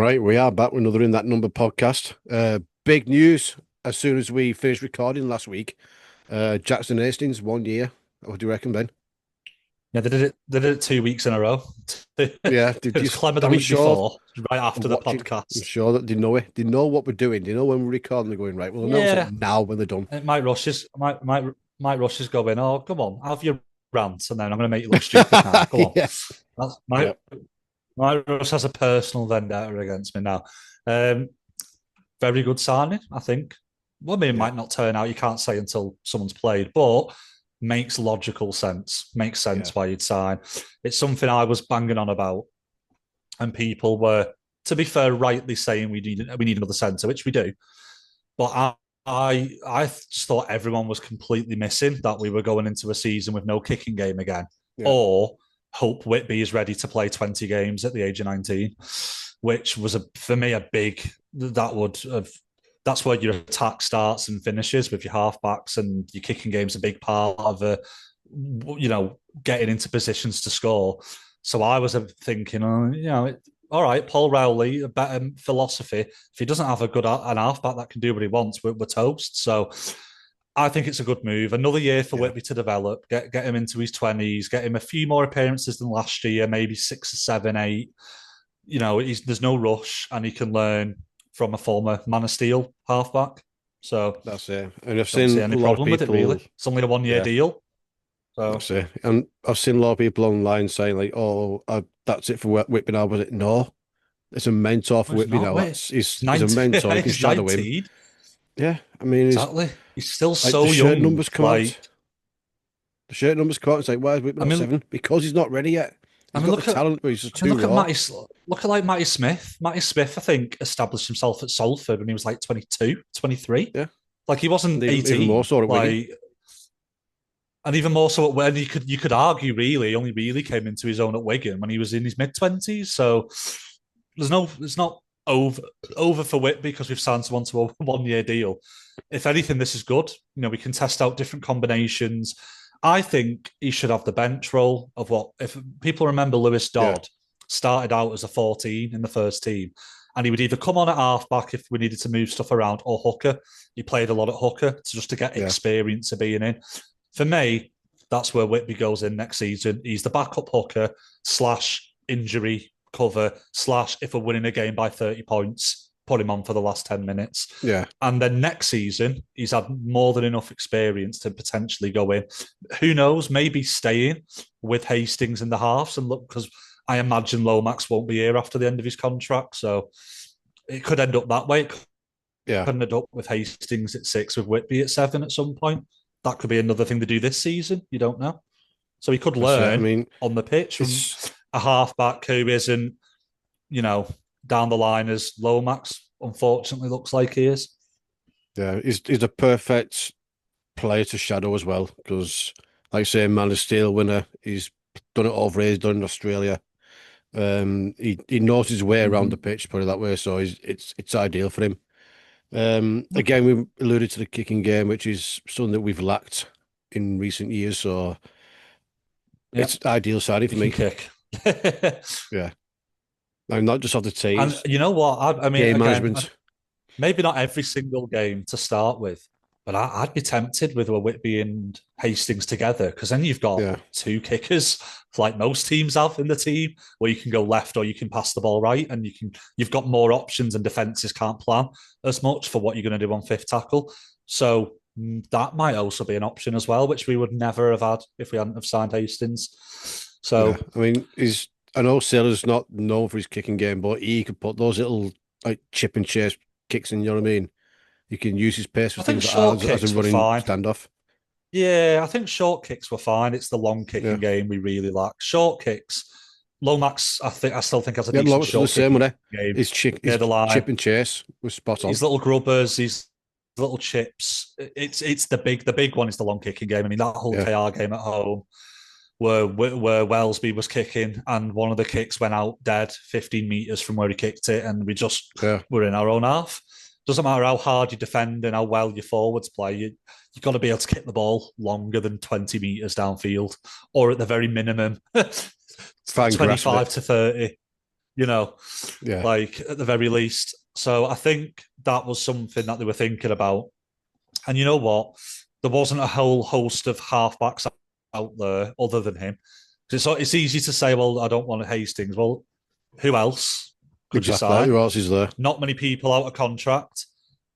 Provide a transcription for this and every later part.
Right, we are back with another In That Number podcast. Big news as soon as we finished recording last week. Jackson Hastings, 1 year. What do you reckon, Ben? Yeah, they did it. They did it 2 weeks in a row. Yeah, It was Clemmer the I'm week sure before, right I'm after the watching. I'm podcast. sure that they know it. They know what we're doing. They know when we're recording, they're going, right, we'll announce it Yeah, now when they're done. it might rushes. Might rushes going. Oh, come on, have your rant, and then I'm going to make you look stupid now. Come on. Yeah, That's, yeah, my Russ has a personal vendetta against me now. Um, Very good signing, I think. Well, I mean, it yeah, might not turn out. You can't say until someone's played, but makes logical sense. Makes yeah, sense why you'd sign. It's something I was banging on about, and people were, to be fair, rightly saying we need another centre, which we do. But I just thought everyone was completely missing that we were going into a season with no kicking game again, yeah, or hope Whitby is ready to play 20 games at the age of 19, which was for me a big that would have. That's where your attack starts and finishes with your halfbacks, and your kicking game's a big part of getting into positions to score. So I was thinking, all right, Paul Rowley, a better philosophy. If he doesn't have an halfback that can do what he wants, we're toast. So I think it's a good move. Another year for yeah. Whitby to develop, get him into his 20s, get him a few more appearances than last year, maybe 6 or 7, 8. There's no rush, and he can learn from a former Man of Steel halfback. So That's it. And I've don't see seen a any lot of problem with it, really. people, It's only a 1 year yeah, deal. So that's it. And I've seen a lot of people online saying like, "Oh, that's it for Whitby now." Was it? No, it's a mentor for well, it's Whitby not. now. Wait, That's he's he's a 19. mentor. You can He's shadow him. 19. Yeah, I mean, he's Exactly. He's still like the so shirt young. numbers come out. Like, The shirt numbers come out. It's like, why is Whitby I not mean, seven? Because he's not ready yet. I He's mean, got the talent, but he's just too look at raw. Look at like Matty Smith. Matty Smith, I think, established himself at Salford when he was like 22, 23. Yeah, Like he and wasn't even more 18. so at Wigan. Like, and even more so when you could argue really he only really came into his own at Wigan when he was in his mid 20s. So it's not over for Whitby because we've signed someone to a 1 year deal. If anything, this is good. We can test out different combinations. I think he should have the bench role of what if people remember Lewis Yeah, Dodd started out as a 14 in the first team. And he would either come on at halfback if we needed to move stuff around, or hooker. He played a lot at hooker just to get yeah, experience of being in. For me, that's where Whitby goes in next season. He's the backup hooker slash injury cover slash if we're winning a game by 30 points, put him on for the last 10 minutes. yeah, And then next season, he's had more than enough experience to potentially go in. Who knows? Maybe staying with Hastings in the halves and look, because I imagine Lomax won't be here after the end of his contract. So it could end up that way. It yeah. could end up with Hastings at 6, with Whitby at 7 at some point. That could be another thing to do this season. You don't know. So he could That's it. I learn mean, on the pitch from it's a halfback who isn't, you know, down the line as Lomax, unfortunately, looks like he is. yeah, he's a perfect player to shadow as well because, like I say, Man of Steel winner. He's done it over here. He's done it in Australia. He knows his way around the Mm-hmm. pitch, put it that way. So it's ideal for him. Again, we alluded to the kicking game, which is something that we've lacked in recent years. So Yeah, it's ideal signing for he can me. kick. Yeah, and not just off the tee, And it's you know what? I mean, game again, management. maybe not every single game to start with, but I'd be tempted with a Whitby and Hastings together, because then you've got Yeah, two kickers, like most teams have in the team, where you can go left or you can pass the ball right, and you've got more options, and defenses can't plan as much for what you're going to do on fifth tackle. So that might also be an option as well, which we would never have had if we hadn't have signed Hastings. yeah. So I mean, he's I know Sailor's not known for his kicking game, but he could put those little like chip and chase kicks in. You know what I mean? You can use his pace for I think things like that short as a kicks were running fine. standoff. Yeah, I think short kicks were fine. It's the long Yeah, kicking game we really lack. Short kicks. Lomax, I still think has a yeah. decent Lawrence was the short same kicking with it. game His near the line. chip and chase was spot on. His little grubbers, his little chips. It's the big one is the long kicking game. I mean, that whole Yeah, KR game at home where Wellesby was kicking, and one of the kicks went out dead 15 meters from where he kicked it, and we just yeah, were in our own half. Doesn't matter how hard you defend and how well your forwards play, you've got to be able to kick the ball longer than 20 meters downfield, or at the very minimum fine grasp of 25 it. to 30. you know, Yeah, like at the very least. So I think that was something that they were thinking about. And you know what? There wasn't a whole host of halfbacks out there other than him. It's easy to say, well, I don't want Hastings. Well, who else could you exactly. sign? Who else is there? Not many people out of contract.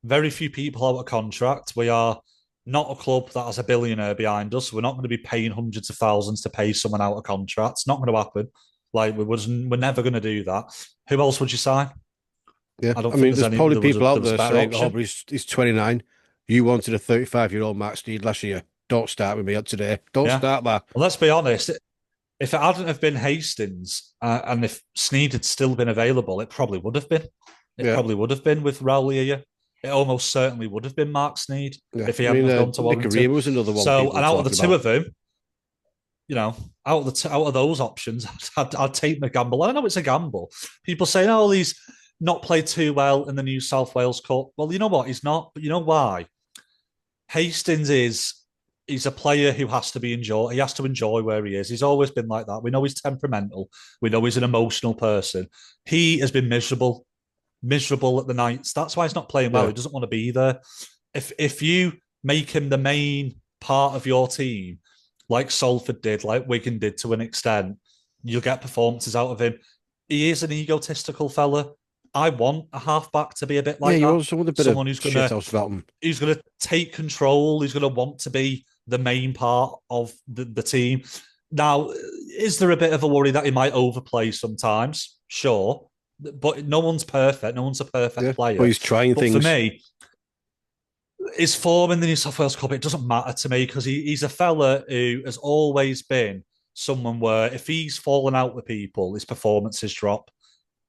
Very few people out of contract. We are not a club that has a billionaire behind us. We're not going to be paying hundreds of thousands to pay someone out of contract. It's not going to happen. Like we're never going to do that. Who else would you sign? Yeah, I don't I think mean, there's probably there was people out a there better saying, "Oh, option. but he's 29. You wanted a 35-year-old Matt Steed last year. Don't start with me today. Don't Yeah. start that." Well, let's be honest. If it hadn't have been Hastings and if Sneed had still been available, it probably would have been. It Yeah, probably would have been with Raul here. It almost certainly would have been Mark Sneed yeah. if he I hadn't mean, have gone to Nick Warrington. was another one So, people and were out of the talking two about. of them, out of those options, I'd take the gamble. I know it's a gamble. People saying, "Oh, he's not played too well in the New South Wales Cup." Well, you know what? He's not. But you know why? Hastings is he's a player who has to be enjoy. He has to enjoy where he is. He's always been like that. We know he's temperamental. We know he's an emotional person. He has been miserable at the nights. That's why he's not playing well. Yeah, He doesn't want to be there. If you make him the main part of your team, like Salford did, like Wigan did to an extent, you'll get performances out of him. He is an egotistical fella. I want a halfback to be a bit yeah. like You that. also want a bit of Someone who's shit gonna house about him. who's gonna take control. Who's gonna want to be the main part of the team. Now, is there a bit of a worry that he might overplay sometimes? Sure, but no one's perfect. No one's a Yeah, perfect but player. he's trying But for things. me, his form in the New South Wales Cup, it doesn't matter to me because he's a fella who has always been someone where if he's fallen out with people, his performances drop.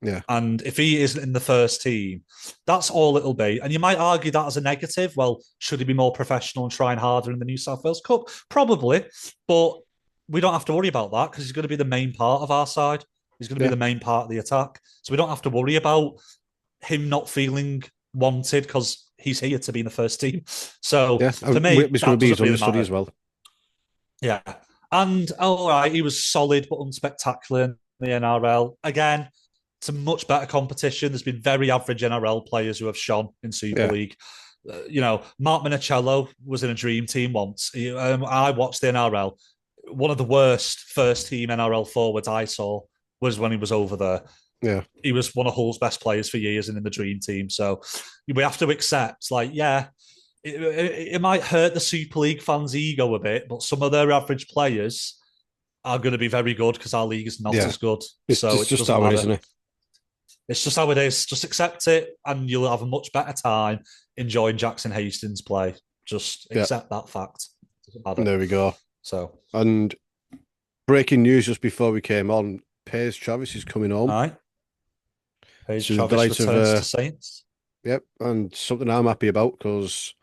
Yeah, And if he isn't in the first team, that's all it'll be. And you might argue that as a negative. Well, should he be more professional and trying harder in the New South Wales Cup? Probably. But we don't have to worry about that because he's going to be the main part of our side. He's going to be yeah, the main part of the attack. So we don't have to worry about him not feeling wanted because he's here to be in the first team. So yeah. for And me, Whitby's going to that be his doesn't really understudy matter. as well. Yeah. And all right, he was solid but unspectacular in the NRL. Again, it's a much better competition. There's been very average NRL players who have shone in Super Yeah, League. Mark Minicello was in a dream team once. I watched the NRL. One of the worst first team NRL forwards I saw was when he was over there. yeah, He was one of Hull's best players for years and in the dream team. So we have to accept, like, yeah, it might hurt the Super League fans' ego a bit, but some of their average players are going to be very good because our league is not yeah. as good. It's So just, it just doesn't how it is, matter. isn't it? It's just how it is. Just accept it, and you'll have a much better time enjoying Jackson Hastings play. Just Yeah. accept that fact. It doesn't matter. There we go. So, And breaking news just before we came on: Paige Travis is coming all home right. Paige to the Travis delight of returns to Saints. yep, and something I'm happy about because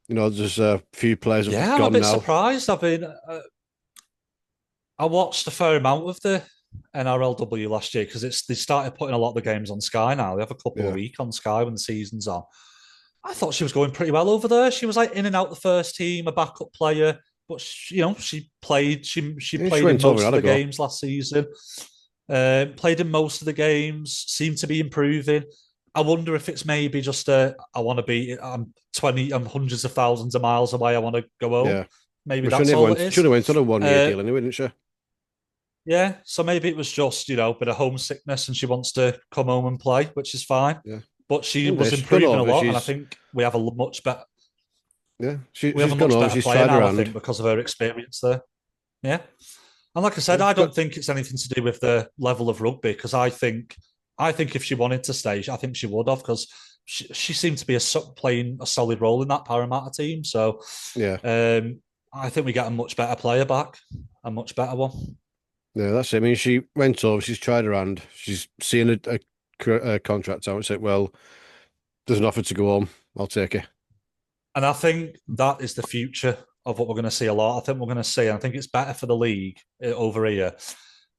there's a few players have Yeah, I'm a gone bit now. surprised. I watched a fair amount of the NRLW last year because they started putting a lot of the games on Sky now. They have a couple a Yeah, week on Sky when the season's on. I thought she was going pretty well over there. She was like in and out the first team, a backup player, but she played. She yeah, she played in went over most and of had a the go. games last season. Played in most of the games. Seemed to be improving. I wonder if it's maybe just I want to be. I'm hundreds of thousands of miles away. I want to go home. Yeah, Maybe but she that's never all it went. Should is. have went on a 1 year Uh, deal anyway, didn't she? yeah, so maybe it was just a bit of homesickness, and she wants to come home and play, which is fine. Yeah. But she One day was she's gone improving a over. lot, and I think much better. She We have she's a gone much over. better She's player tried her now, I hand. think, because of her experience there. Yeah, and like I said, Yeah, I got don't think it's anything to do with the level of rugby because I think if she wanted to stay, I think she would have because she seemed to be playing a solid role in that Parramatta team. So yeah, I think we get a much better player back, a much better one. yeah. That's it. I mean, she went over. She's tried her hand. She's seen a contract out and said, "Well, there's an offer to go home. I'll take it." And I think that is the future of what we're going to see a lot. I think we're going to see, and I think it's better for the league over here.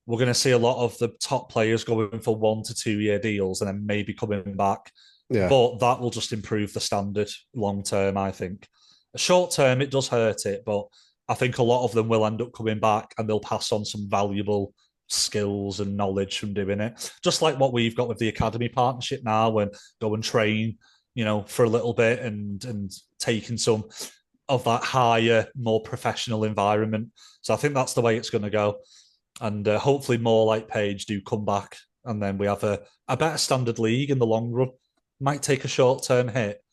We're going to see a lot of the top players going for 1 to 2 year deals and then maybe coming back. Yeah, But that will just improve the standard long term, I think. Short term, it does hurt it, but I think a lot of them will end up coming back and they'll pass on some valuable skills and knowledge from doing it. Just like what we've got with the academy partnership now, and go and train, for a little bit and taking some of that higher, more professional environment. So I think that's the way it's going to go. And hopefully more like Page do come back, and then we have a better standard league in the long run. Might take a short-term hit,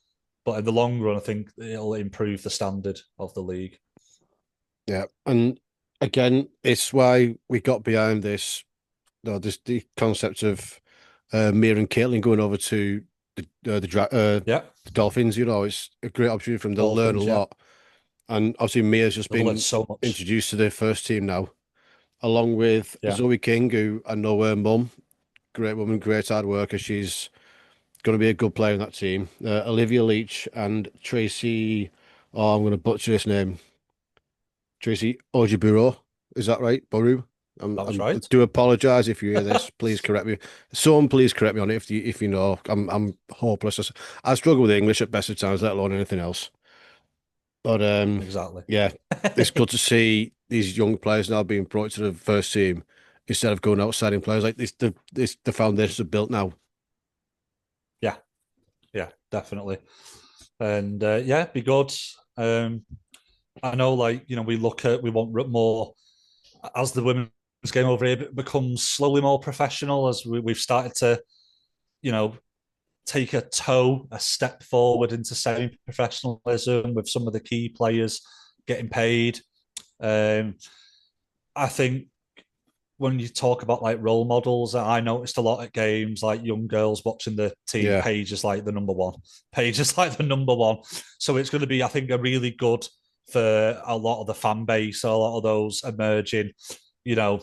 but in the long run, I think it'll improve the standard of the league. Yeah, and again, it's why we got behind this. This the concept of Mia and Caitlin going over to Yeah, the Dolphins. It's a great opportunity for them to learn a Dolphins. Yeah, lot. And obviously, Mia's just they've learned been so much. introduced to the first team now, along with Yeah, Zoe King, who I know her mum, great woman, great hard worker. She's going to be a good player in that team. Olivia Leach and Tracy. Oh, I'm going to butcher this name. Tracy Ojiburo. Is that right? Boru? that was I right. do apologise if you hear this. Please correct me. Someone please correct me on it if you know. I'm hopeless. I struggle with English at best of times, let alone anything else. But Exactly. yeah, it's good to see these young players now being brought to the first team instead of going outside in players like this. The foundations are built now. Yeah, yeah, definitely. And yeah, be good. Um, I know, we want more as the women's game over here becomes slowly more professional, as we've started to, you know, take a step forward into semi-professionalism with some of the key players getting paid. Um, I think when you talk about like role models, I noticed a lot at games, like young girls watching the team. Yeah, Paige is like the number one. Paige is like the number one. So it's going to be, I think, a really good for a lot of the fan base, a lot of those emerging, you know,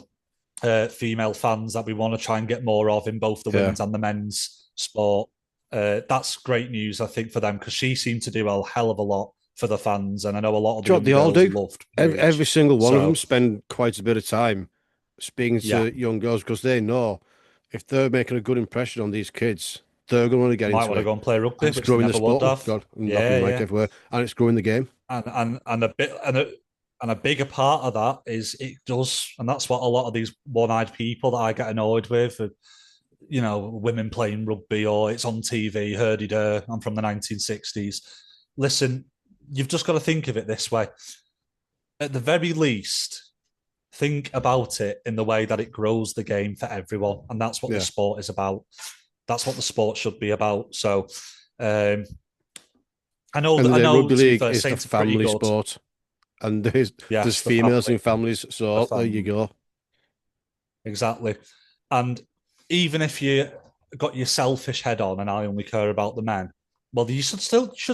female fans that we want to try and get more of in both the yeah. women's and the men's sport. That's great news, I think, for them, because she seemed to do a hell of a lot for the fans, and I know a lot of the Do you know what young they all girls do? loved Every Paige. single one of them So spend quite a bit of time speaking yeah, to young girls because they know if they're making a good impression on these kids, they're going to get might into want to it, go and play and rugby, it's which they growing the never would sport. Oh have. God, I'm knocking Yeah, the mic yeah, everywhere, and it's growing the game. and a bit and a bigger part of that is it does, and that's what a lot of these one-eyed people that I get annoyed with, women playing rugby, or it's on TV, herdy-der, I'm from the 1960s. Listen, you've just got to think of it this way. At the very least, think about it in the way that it grows the game for everyone. And that's what the Yeah, sport is about. That's what the sport should be about. So um, and I the know rugby to be league fair, is the Saints are pretty family good. sport, and there's Yes, females in families, the so there you family. go. Exactly. And even if you got your selfish head on and I only care about the men, well, you should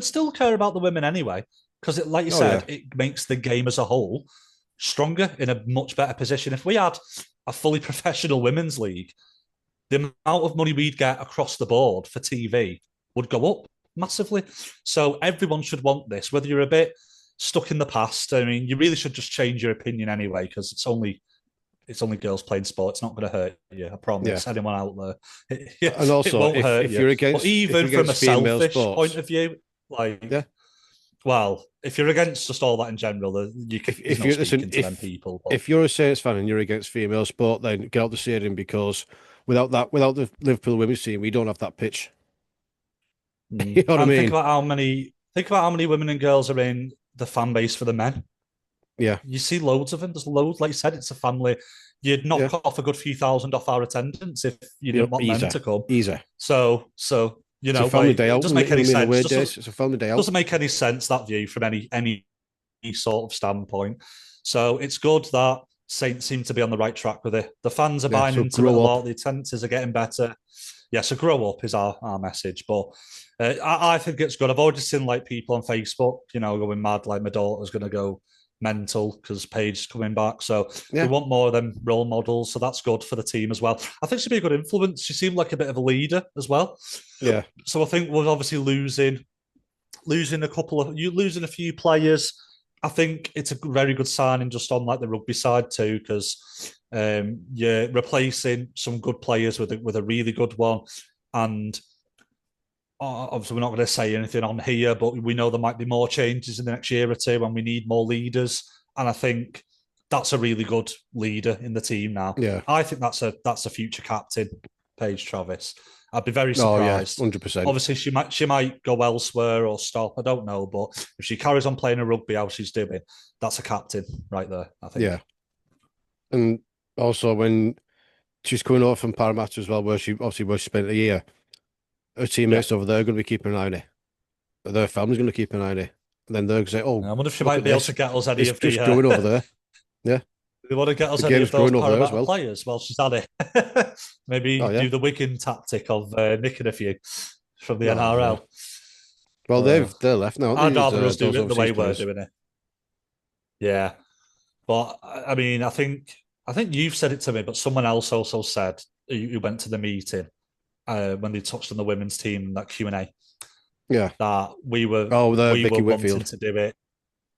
still care about the women anyway, because like you Oh yeah, said, it makes the game as a whole stronger, in a much better position. If we had a fully professional women's league, the amount of money we'd get across the board for TV would go up massively. So everyone should want this, whether you're a bit stuck in the past. I mean, you really should just change your opinion anyway, because it's only girls playing sport. It's not going to hurt you. I yeah. promise. Anyone out there, And it also, won't hurt if you. you're But if even you're from a against female selfish point sports, of view, like, yeah. well, if you're against just all that in general, there's If no you listen, speaking to them people. But if you're a Saints fan and you're against female sport, then get out the stadium because without the Liverpool women's team, we don't have that pitch. You know what I and mean? think about how many women and girls are in the fan base for the men. Yeah, You see loads of them. There's loads. Like you said, it's a family. You'd yeah. knock off a good few thousand off our attendance if you You know, didn't want men easy, to come. easy. So It's a family like, day it out. doesn't make any I mean, sense. away Just days. It's a family day out. doesn't make any sense, that view, from any sort of standpoint. So it's good that Saints seem to be on the right track with it. The fans are Yeah. buying So into it a grow up. lot. The attendances are getting better. Yeah, so grow up is our message. But I think it's good. I've already seen like people on Facebook, going mad. Like, my daughter's going to go mental because Paige's coming back. So we Yeah, want more of them role models. So that's good for the team as well. I think she'll be a good influence. She seemed like a bit of a leader as well. yeah. So I think we're obviously losing a few players. I think it's a very good signing just on like the rugby side too, because you're replacing some good players with a really good one. And obviously, we're not going to say anything on here, but we know there might be more changes in the next year or two, and we need more leaders. And I think that's a really good leader in the team now. Yeah. I think that's a future captain, Paige Travis. I'd be very Oh yeah, surprised. 100%. Obviously, she might go elsewhere or stop. I don't know, but if she carries on playing a rugby how she's doing, that's a captain right there. I think. Yeah. And also when she's coming over from Parramatta as well, where she spent a year, her Yeah, teammates over there are going to be keeping an eye on her. Their family's going to keep an eye on her. And then they're going to say, "Oh, I wonder if she look might at be able to this. get us any It's of the. just growing over there." Yeah. They want to get us The any game's of those growing over there as Parramatta well. players while she's at it. Oh Maybe yeah. do the Wigan tactic of nicking a few from the No, no. NRL. Well, Uh, they're left now, aren't they? I'd rather us do Those it the overseas way we're players. doing it. Yeah, but I mean, I think you've said it to me, but someone else also said who went to the meeting when they touched on the women's team that Q&A Yeah. that we were Oh, the we were Vicky wanting Whitfield. to do it.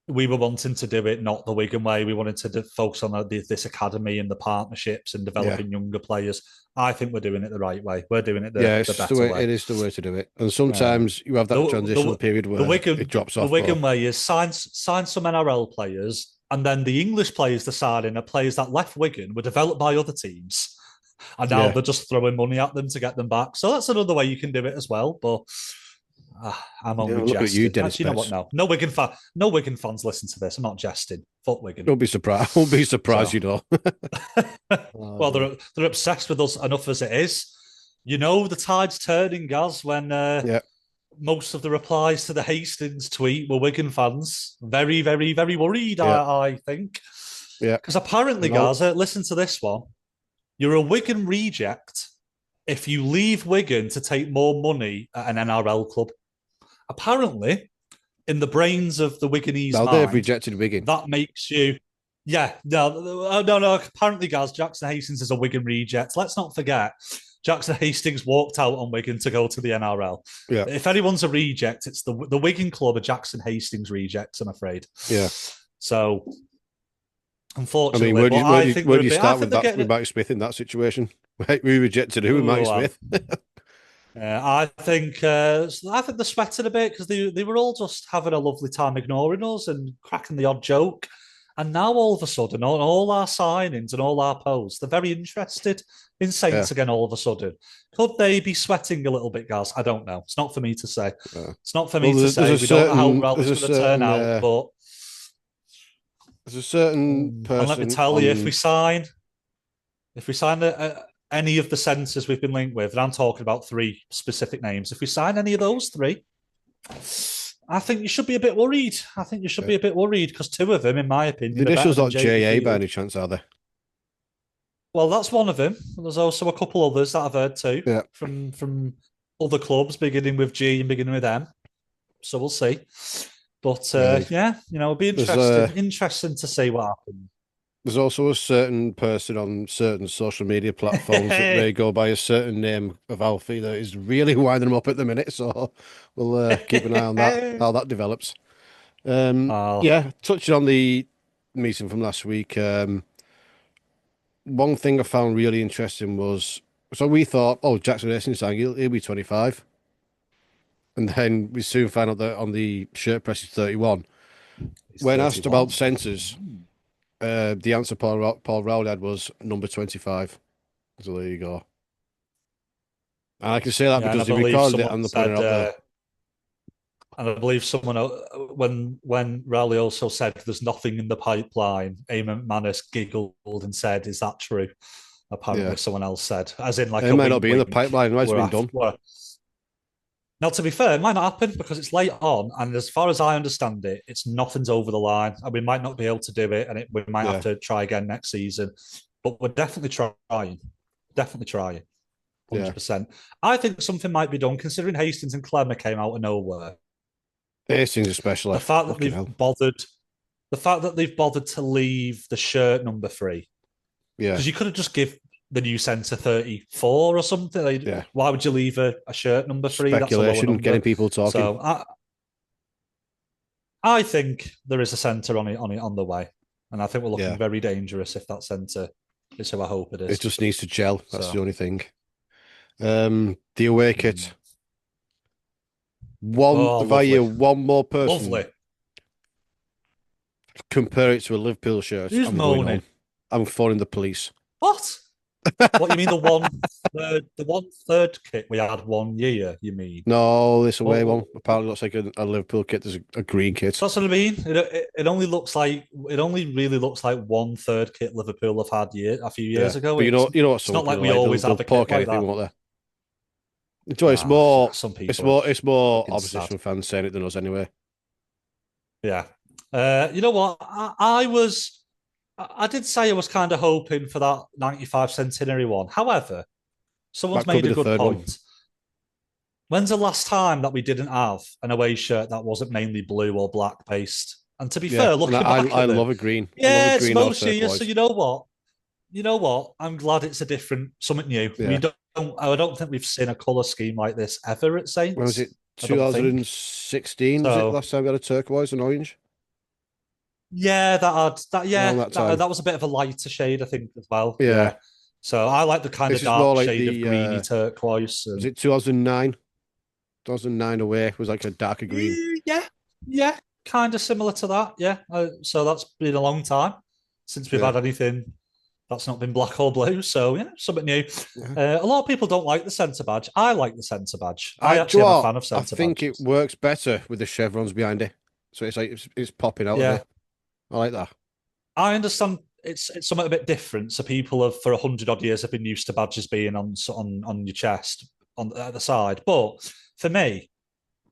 We were wanting to do it not the Wigan way. We wanted to focus on this academy and the partnerships and Yeah. developing younger players. I think we're doing it the right way. We're doing it Yeah, the it's the better way way. it is the way to do it. And Um, sometimes you have the that transitional the period the where it Wigan drops the off, but Wigan way is sign some NRL players, and then the English players they're signing are players that left Wigan were developed by other teams, and now yeah. they're just throwing money at them to get them back. So that's another way you can do it as well. But I'm Yeah, only look at you, jesting. Dennis Actually, you know what? Betts. No Wigan fans listen to this. I'm not jesting. Fuck Wigan. Don't be surprised. Won't be surprised, So, you know. Oh, well, dear. they're obsessed with us enough as it is. You know, the tide's turning, Gaz, when Yeah, most of the replies to the Hastings tweet were Wigan fans. Very, very, very worried, yeah, I think. yeah. Because apparently, And I'll, Gaza, listen to this one. You're a Wigan reject if you leave Wigan to take more money at an NRL club. Apparently, in the brains of the Wiganese now they've mind, rejected Wigan. that makes you. Yeah, no. Apparently, guys, Jackson Hastings is a Wigan reject. Let's not forget, Jackson Hastings walked out on Wigan to go to the NRL. Yeah, If anyone's a reject, it's the Wigan club are Jackson Hastings rejects, I'm afraid. yeah. So, I mean, unfortunately, but I think where they're do a you bit. I start think with they're that getting with it. Mike Smith in that situation? We rejected who with Mike Oh, Smith? I think they're sweating a bit because they were all just having a lovely time ignoring us and cracking the odd joke. And now all of a sudden, on all our signings and all our posts, they're very interested in Yeah. Saints again all of a sudden. Could they be sweating a little bit, Gaz? I don't know. It's not for me to say. It's not for Well, me to say. We don't know how well there's it's a going to turn certain out, but there's a certain and let me person tell you, on. if we sign any of the centres we've been linked with, and I'm talking about three specific names, if we sign any of those three, I think you should be a bit worried. I think you should be a bit worried because two of them, in my The opinion, are better initials than not Jaden JA by Field. any chance, are they? Well, that's one of them. There's also a couple others that I've heard too Yeah. from other clubs, beginning with G and beginning with M. So we'll see. But Right. yeah, it'll be There's interesting to see what happens. there's also a certain person on certain social media platforms that they go by a certain name of Alfie that is really winding them up at the minute. So we'll keep an eye on that, how that develops. Oh, Yeah, touching on the meeting from last week, one thing I found really interesting was so we thought, oh, Jackson Hastings saying he'll be 25. And then we soon found out that on the shirt press he's 31. he's When asked about 31. centres, the answer Paul Rowley had was number 25. So there you go. And I can say that Yeah, and I because they believe recorded it someone and they put it said, out there. and I believe someone when Raleigh also said there's nothing in the pipeline. Eamon Manus giggled and said, "Is that true?" Yeah. Apparently, someone else said, as in like It a might not wink, be in the wink. pipeline, it might have been done. Now, to be fair, it might not happen because it's late on, and as far as I understand it, it's nothing's over the line, and we might not be able to do it, and we might have Yeah. to try again next season. But we're definitely trying, Yeah. 100%. I think something might be done considering Hastings and Clemmer came out of nowhere. Hastings especially. The fact that Fucking hell. the fact that they've bothered to leave the shirt number 3, Yeah. because you could have just give the new centre 34 or something. Like, Yeah. why would you leave a shirt number 3? That's a lower Speculation, number. getting people talking. So I think there is a centre on the way, and I think we're looking Yeah. very dangerous if that centre is who I hope it is. It just needs to gel. That's So, the only thing. The away kit. One oh, if I lovely, hear one more person lovely. Compare it to a Liverpool shirt. Who's I'm going moaning? home. I'm phoning the police. What? What you mean the 1/3 kit we had 1 year? You mean? No, this away Well, one apparently looks like a Liverpool kit. There's a green kit. that's what I mean. It only looks like it only really looks like 1/3 kit Liverpool have had a few Yeah, years ago. but you know what It's some not like people are we like. They'll always they'll have a kit poke like anything, that. won't they? It's more Some it's people are more it's more fucking sad. opposition fans saying it than us anyway. Yeah. You know what? I did say I was kind of hoping for that 95 centenary one. However, someone's That could made be a the good third one. point. When's the last time that we didn't have an away shirt that wasn't mainly blue or black based? And to be Yeah, fair, and looking back I at them, love a green. I love a yeah, it's green or most years. So turquoise. you know what? I'm glad it's a different, something new. Yeah. I don't think we've seen a color scheme like this ever at When was it? Saints. I don't think 2016 was it so. last time we had a turquoise and orange? Yeah, Around that time. that was a bit of a lighter shade, I think, as well. Yeah. Yeah. So I like the kind of This is more dark like shade of the greeny turquoise. was And it 2009? 2009 away was like a darker green. yeah, yeah, kind of similar to that. Yeah. So that's been a long time since we've Yeah. had anything that's not been black or blue. So yeah, something new. Yeah. A lot of people don't like the centre badge. I like the centre badge. I Do you actually know am a what? fan of I centre think it badges. works better with the chevrons behind it. So it's like it's popping out a Yeah, bit. I like that. I understand it's something a bit different. So people have for 100 odd years have been used to badges being on your chest on at the side. But for me,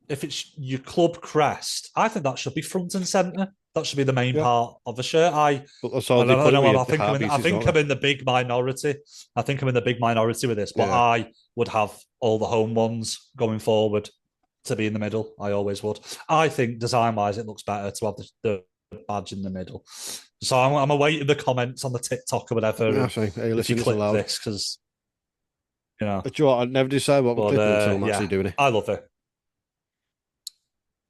if it's your club crest, I think that should be front and center. That should be the main Yeah. part of the shirt. But that's how I they know, I put it know. with the heart I pieces, think don't I'm they? in the big minority. I think I'm in the big minority with this, but Yeah. I would have all the home ones going forward to be in the middle. I always would. I think design wise, it looks better to have the badge in the middle. So I'm awaiting the comments on the TikTok or whatever. Yeah, And so, hey, if you listen, it's click allowed. this, because you know, Do you know what? I'd never decide what I'm but clipping until I'm actually yeah, doing it. I love it.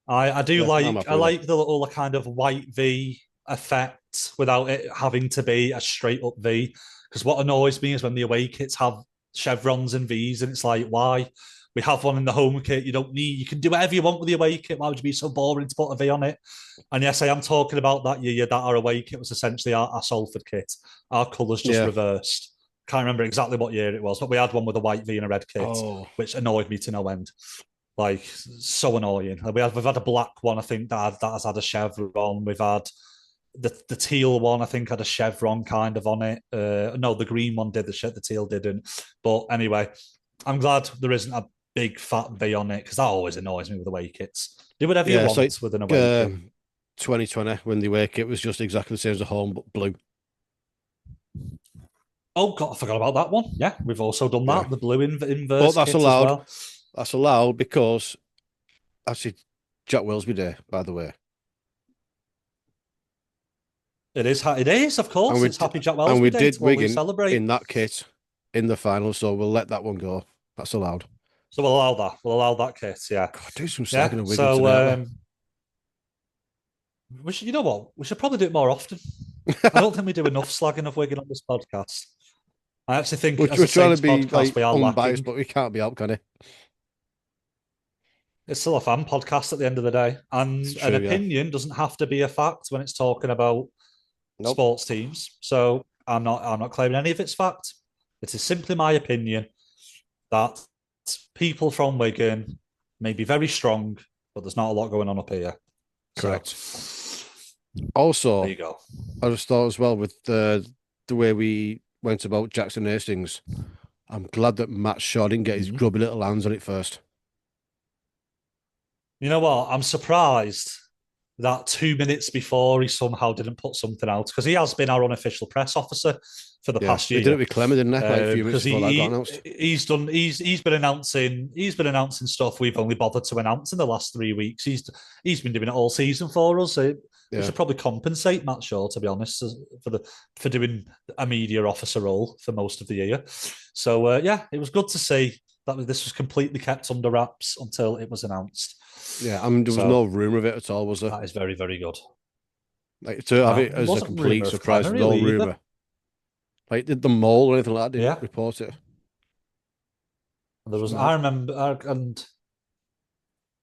I do Yeah, I'm happy I with it. like the little kind of white V effect without it having to be a straight up V. Because what annoys me is when the away kits have chevrons and V's, and it's like, why? We have one in the home kit. You don't need. You can do whatever you want with the away kit. Why would you be so boring to put a V on it? And yes, I am talking about that year that our away kit was essentially our Salford kit. Our colours just Yeah. reversed. Can't remember exactly what year it was, but we had one with a white V and a red kit, Oh, which annoyed me to no end. Like so annoying. We've had a black one, I think that has had a chevron. We've had the teal one, I think, had a chevron kind of on it. No, the green one did, the teal didn't. But anyway, I'm glad there isn't a big fat V on it because that always annoys me with away kits. Do whatever you yeah. It's like want with an away kit. 2020 when the away kit was just exactly the same as the home, but blue. Oh God, I forgot about that one. Yeah, we've also done Yeah. that. The blue But inverse that's kit as allowed. well. That's allowed because actually Jack Willsby Day, by the way. It is. It is, of And course. we It's Happy Jack and Wellsby we Day. did It's what we Wigan celebrate. in that kit in the final, so we'll let that one go. That's allowed. So we'll allow that. We'll allow that kit. Yeah. God, do some slagging Yeah. of Wigan So today. we should, you know what? We should probably do it more often. I don't think we do enough slagging of Wigan on this podcast. I actually think as We're a trying to Saints be podcast, like we are unbiased, lacking. but we can't be out, can it? It's still a fan podcast at the end of the day. It's And an true, yeah. opinion doesn't have to be a fact when it's talking about Nope. sports teams. So I'm not claiming any of it's fact. It is simply my opinion that people from Wigan may be very strong, but there's not a lot going on up here. Correct. So, Also, there you go. I just thought as well with the way we went about Jackson Hastings, I'm glad that Matt Shaw didn't get his grubby little hands on it first. You know what? I'm surprised that 2 minutes before he somehow didn't put something out because he has been our unofficial press officer for the Yeah, past they year. did it with Clemmer, didn't they? Like a few minutes Because before that got announced. he's been announcing stuff we've only bothered to announce in the last 3 weeks. He's been doing it all season for us. So we should probably compensate Matt Shaw, to be honest, for doing a media officer role for most of the year. So yeah, it was good to see that this was completely kept under wraps until it was announced. Yeah, I mean, there was no rumor of it at all, was there? That is very, very good. Like to have it as a complete surprise, Clemmer, no really, rumor. Like did the mole or anything like that? Didn't report it. There was, I remember, and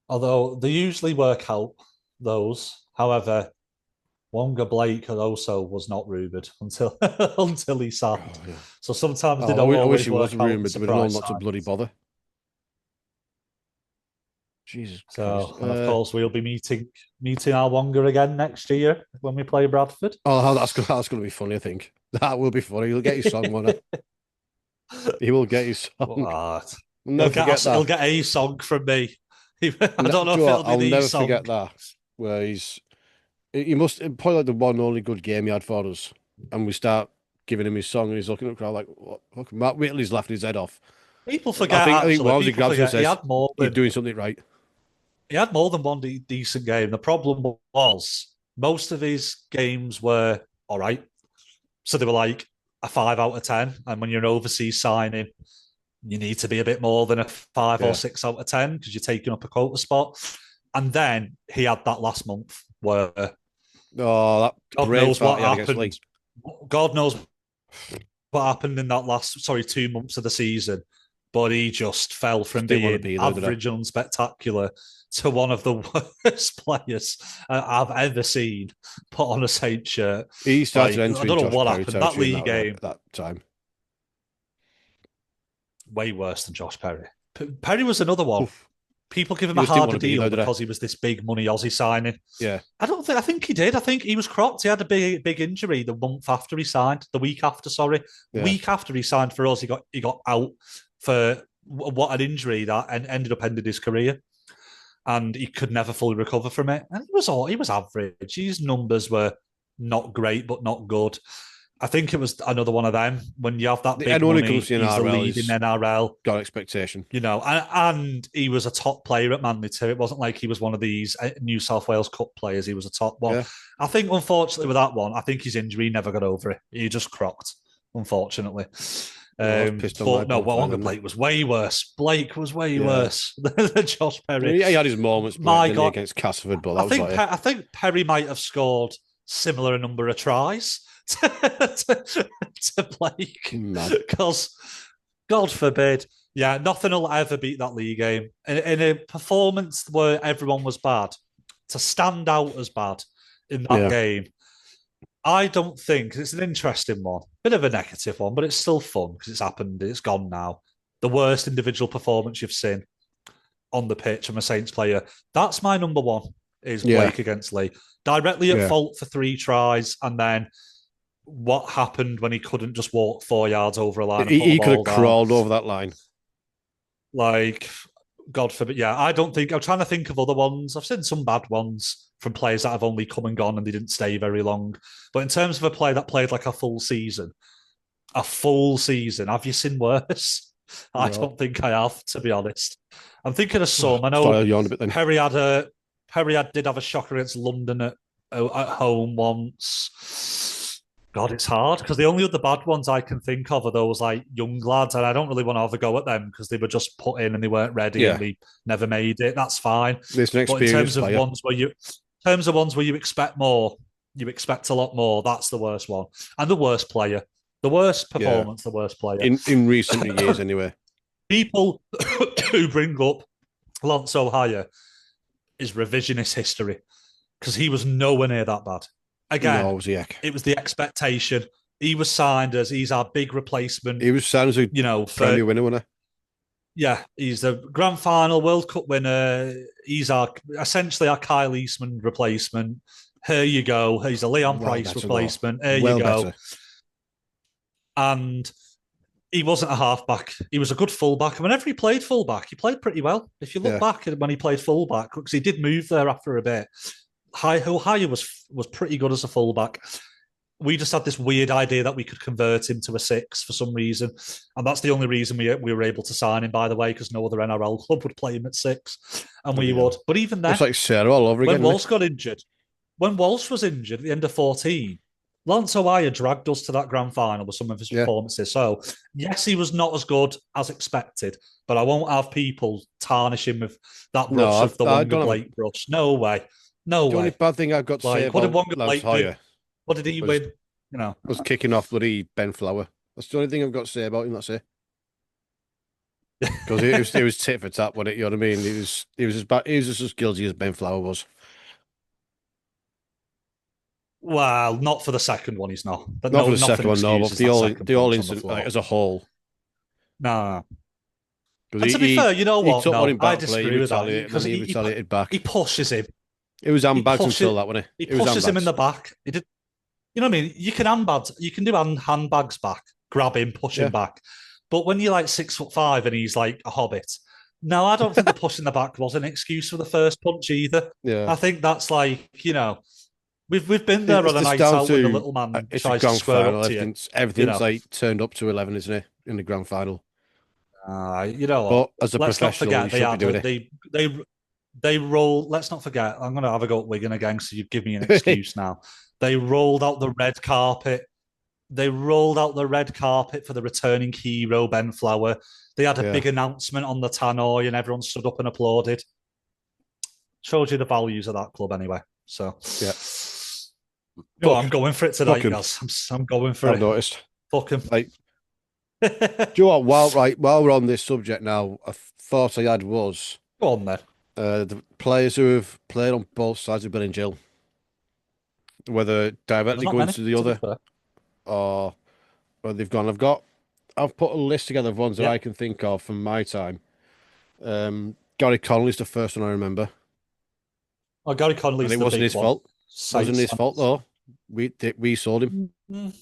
although they usually work out those, however, Wonga Blake also was not rumoured until until he signed. Oh, yeah. So sometimes they Oh, don't I wish always he was work out in rumoured. There was no surprise not to bloody signings. bother. Jesus Christ. So, and of course, we'll be meeting our Wonga again next year when we play Bradford. Oh, that's gonna be funny, I think. That will be funny. He'll get his song, won't he? He will get his song. What? I'll never forget He'll that. get a song from me. I No, don't know do you if know it'll what? be I'll the never song. forget that. Where he must probably like the one only good game he had for us. And we start giving him his song and he's looking at the crowd like, what? Look, Matt Whitley's laughing his head off. People forget I think actually. Wowsy People grabs him and forget says, you're doing something right. he had more than one decent game. The problem was most of his games were all right. So they were like a 5 out of 10. And when you're an overseas signing, you need to be a bit more than a 5 or Yeah. 6 out of 10 because you're taking up a quota spot. And then he had that last month where Oh, that God brain knows fart what he had against happened. Lee. God knows what happened in that 2 months of the season. But he just fell Just from didn't want to being be there, did I? average and unspectacular to one of the worst players I've ever seen put on a Saint shirt. He started Like, I entering don't know Josh what Perry happened. That territory in league game, that time. way worse than Josh Perry. Perry was another one. Oof. People give him He a just didn't harder want to be deal there, did I? because he was this big money Aussie signing. Yeah. I think he did. I think he was crocked. He had a big injury the month after he signed, the week after, sorry. Yeah. Week after he signed for us, he got out for what an injury that and ended up ending his career. And he could never fully recover from it. And he was average. His numbers were not great, but not good. I think it was another one of them. When you have that big Anyone who money, comes to the he's the NRL lead in is NRL. got expectation. You know, and he was a top player at Manly too. It wasn't like he was one of these New South Wales Cup players. He was a top one. Yeah. I think, unfortunately, with that one, I think his injury never got over it. He just crocked, unfortunately. I was pissed on my But no, boat Wonga then. Blake was way worse. Blake was way Yeah. worse than Josh I Perry. mean, he had his moments, but My didn't he, God, against Castleford, but that was like I think Perry might have scored similar number of tries to Blake mad. because God forbid, yeah, nothing will ever beat that league game. In a performance where everyone was bad, to stand out as bad in that Yeah. game, I don't think it's an interesting one, bit of a negative one, but it's still fun because it's happened, it's gone now. The worst individual performance you've seen on the pitch from a Saints player. That's my number one, is Yeah. Blake against Lee. Directly at Yeah. fault for 3 tries, and then what happened when he couldn't just walk 4 yards over a line and put the He could ball have down. crawled over that line. Like, God forbid. Yeah, I don't think, I'm trying to think of other ones. I've seen some bad ones from players that have only come and gone and they didn't stay very long. But in terms of a player that played like a full season, have you seen worse? I No. don't think I have, to be honest. I'm thinking of Oh, some. I sorry, know I yawned a bit then. Did have a shocker against London at home once. God, it's hard because the only other bad ones I can think of are those like young lads, and I don't really want to have a go at them because they were just put in and they weren't ready and Yeah. we never made it. That's fine. This an But in experienced player. terms of ones where you expect more, you expect a lot more. That's the worst one, and the worst player, the worst Yeah. performance, the worst player. In recent years, anyway. People who bring up Lance O'Hire is revisionist history because he was nowhere near that bad. Again, No, it was Yak. it was the expectation. He was signed as he's our big replacement. He was signed as a You know, Premier winner, wasn't yeah, he's the grand final World Cup winner. He's essentially our Kyle Eastman replacement. Here you go. He's a he? Leon Well Price better, though. replacement. Here Well you go. better. And he wasn't a halfback. He was a good fullback. And whenever he played fullback, he played pretty well. If you look Yeah. back at when he played fullback, because he did move there after a bit. Ohio was pretty good as a fullback. We just had this weird idea that we could convert him to a 6 for some reason. And that's the only reason we were able to sign him, by the way, because no other NRL club would play him at 6. And we would. But even then, It's like Sarah all over when again. Walsh got injured, when Walsh was injured at the end of 14, Lance O'Hire dragged us to that grand final with some of his performances. So, yes, he was not as good as expected, but I won't have people tarnish him with that brush of the Wonga Blake brush. No way. No The way. only bad thing I've got to say Like, what did about Wonga Lance Blake do? Hoyer What did he win? You know, was kicking off bloody Ben Flower. That's the only thing I've got to say about him. That's it. Because it was tit for tat, wasn't it? You know what I mean? He was just as guilty as Ben Flower was. Well, not for the second one. He's not. But Not for no, the nothing second one, no, but excuses that second the all punch on the incident floor. as a whole. No, no, no. Because And to be fair, you know he what? took one No, in I back play, he disagree with that retaliated, and then because he retaliated back. he pushes him. It was He handbags until pushes that, wasn't it? he It was pushes him in handbags. the back. He did. You know what I mean? You can handbags. You can do handbags back, grab him, push him Yeah, back. But when you're like 6'5" and he's like a hobbit, no, I don't think the push in the back was an excuse for the first punch either. yeah. I think that's like we've been there It's on a just night down out when the to little man it's a tries to grand square up final. to you. You Everything's know, like turned up to 11, isn't it? In the grand final. you know what? But as a Let's not professional, you forget shouldn't be doing they roll. Let's not forget. I'm going to have a go at Wigan again, so you give me an it. excuse now. They rolled out the red carpet. They rolled out the red carpet for the returning hero Ben Flower. They had a Yeah, big announcement on the tannoy, and everyone stood up and applauded. Showed you the values of that club anyway. So, yeah. no, Fuck, I'm going for it fuck tonight, him. guys. I'm going for I've it. noticed. Fuck him. Like, do you know what? While we're on this subject now, thought I had was Go on then. the players who have played on both sides of Billinge Hill, whether There's directly not going many, to the to be other fair. or where they've gone. I've put a list together of ones that Yeah. I can think of from my time. Gary Connolly's the first one I remember, Oh, Gary and Connolly's it the wasn't big his one. fault. Wasn't Saints his fault fans. though. We sold him. Mm.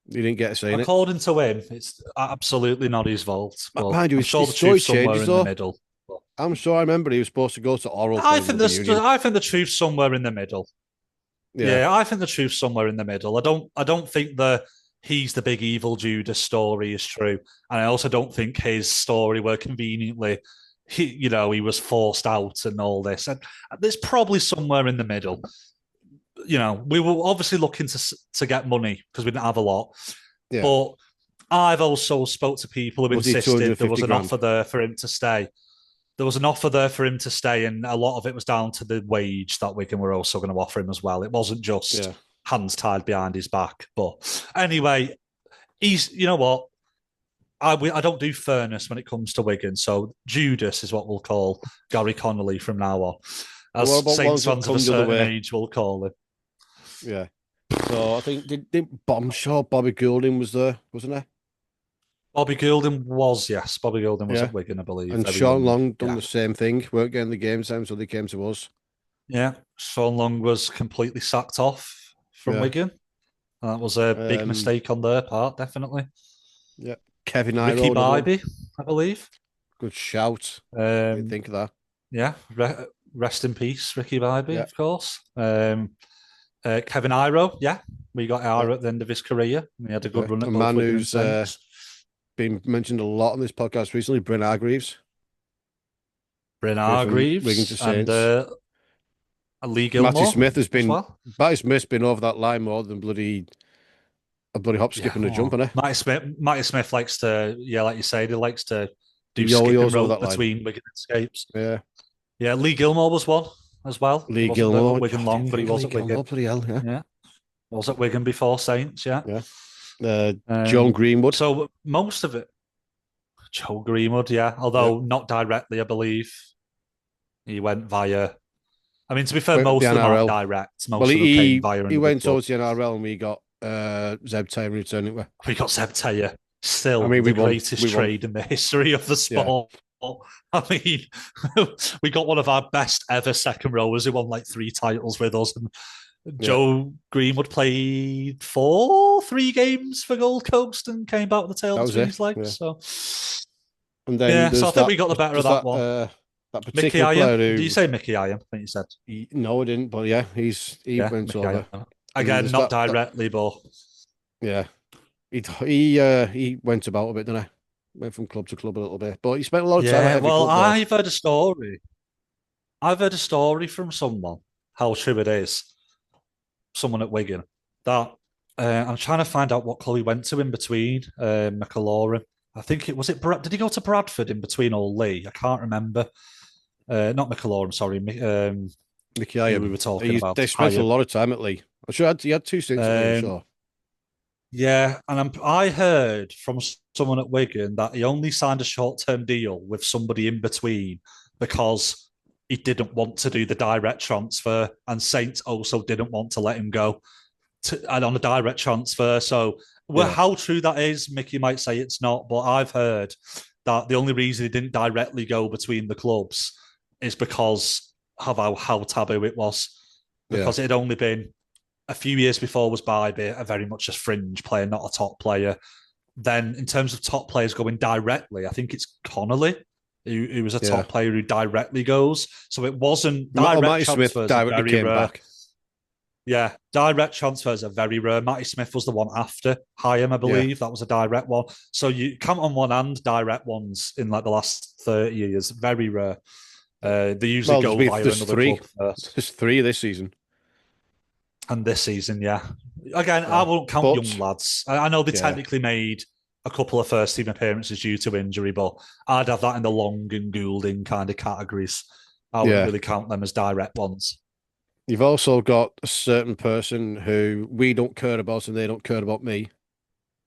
He didn't get a say in it. According to him, it's absolutely not his fault. But Mind you, I'm sure his the story truth's somewhere changes in the though. middle. I'm sure I remember he was supposed to go to Oral for his rugby union. I think the truth's somewhere in the middle. Yeah, Yeah, I think the truth's somewhere in the middle. I don't think the he's the big evil Judas story is true. And I also don't think his story where conveniently he was forced out and all this. And there's probably somewhere in the middle. We were obviously looking to get money because we didn't have a lot. yeah. But I've also spoke to people who Was he insisted there was 250 an grand? offer there for him to stay. There was an offer there for him to stay, and a lot of it was down to the wage that Wigan were also going to offer him as well. It wasn't just Yeah, hands tied behind his back. But anyway, you know what? I don't do fairness when it comes to Wigan. So Judas is what we'll call Gary Connolly from now on. But what As about Saints ones that fans of a come the other certain way? age will call him. Yeah. So I think I'm sure Bobby Goulding was there, wasn't he? Bobby Goulding was, yes. Bobby Goulding was Yeah. at Wigan, I believe. And Very Sean young. Long done Yeah. the same thing. Weren't getting the game time, so they came to us. Yeah. Sean Long was completely sacked off from Yeah. Wigan. That was a big Um. mistake on their part, definitely. Yeah. Kevin Ricky Iro, another one. Bybee, I believe. Good shout. Didn't Um, think of that. yeah, rest in peace, Ricky Bybee, Yeah. of course. Kevin Iro, yeah, we got Yeah. Iro at the end of his career. He had a good Yeah. run A at both man Wigan and who's Saints. been mentioned a lot on this podcast recently, Bryn Hargreaves, Bryn going from Wigan to Hargreaves and Saints. Lee Matty Gilmore Smith has as been well. Matty Smith's been over that line more than a bloody hop, skip, Yeah, and a jump, oh. innit? Matty Smith likes to, yeah, like you say, he likes to He do skip and yo-yos over rope that line. between Wigan escapes. Yeah. Yeah, Lee Gilmore was one as well. He Lee wasn't at Gilmore. Wigan I didn't long, but he think of was Lee at Wigan. Gilmore. Bloody hell, yeah. Yeah, was at Wigan before Saints. Yeah. Yeah. John Greenwood. So most of it, Joe Greenwood, yeah, Yeah. although not directly, I believe. He went via. I mean, to be fair, Went most the of them aren't NRL. direct. Well, Most of them came via he another went club. over to the NRL and we got Zeb Taylor returning with. We got Seb Taylor, I still mean, the we won. greatest We won. trade in the history of the Yeah. sport. I mean, we got one of our best ever second rowers who won like 3 titles with us. And Joe Greenwood played 3 games for Gold Coast and came back with the tail That was between it. his legs. Yeah. So, And then yeah, so I think we got the better of that one. that Mickey particular Iron. player Did you who say Mickey Iron? I think you said. no, I didn't, but yeah, he Yeah, went Mickey over. Iron. And then Again, there's not that directly, but yeah. He went about a bit, didn't he? Went from club to club a little bit, but he spent a lot of time at yeah. every Well, club though. I've heard a story. I've heard a story from someone, how true it is, someone at Wigan, that I'm trying to find out what club he went to in between McAlorum. I think it was it. Did he go to Bradford in between or Lee? I can't remember. Not McAlorum, sorry. Mickey Who we Iron. were talking about. They spent a Iron. lot of time at Lee. I'm sure he had 2 stints at Lee, I'm Um, sure. yeah, and I heard from someone at Wigan that he only signed a short-term deal with somebody in between because he didn't want to do the direct transfer, and Saints also didn't want to let him go and on a direct transfer. So, well, Yeah, how true that is, Mickey might say it's not, but I've heard that the only reason he didn't directly go between the clubs is because of how taboo it was, yeah, because it had only been a few years before was Bybee, a very much a fringe player, not a top player. Then, in terms of top players going directly, I think it's Connolly, who was a yeah. top player who directly goes. So it wasn't direct Matty Smith transfers are directly very came rare. back. Yeah, direct transfers are very rare. Matty Smith was the one after Hyam, I Yeah, believe. That was a direct one. So you count on one hand direct ones in like the last 30 years. Very rare. They usually well, go via there's another three. club first. There's three this season. And this season, yeah. Again, I Yeah, won't count young but lads. I know they yeah, technically made a couple of first team appearances due to injury, but I'd have that in the Long and Goulding kind of categories. I wouldn't yeah. really count them as direct ones. You've also got a certain person who we don't care about and they don't care about me,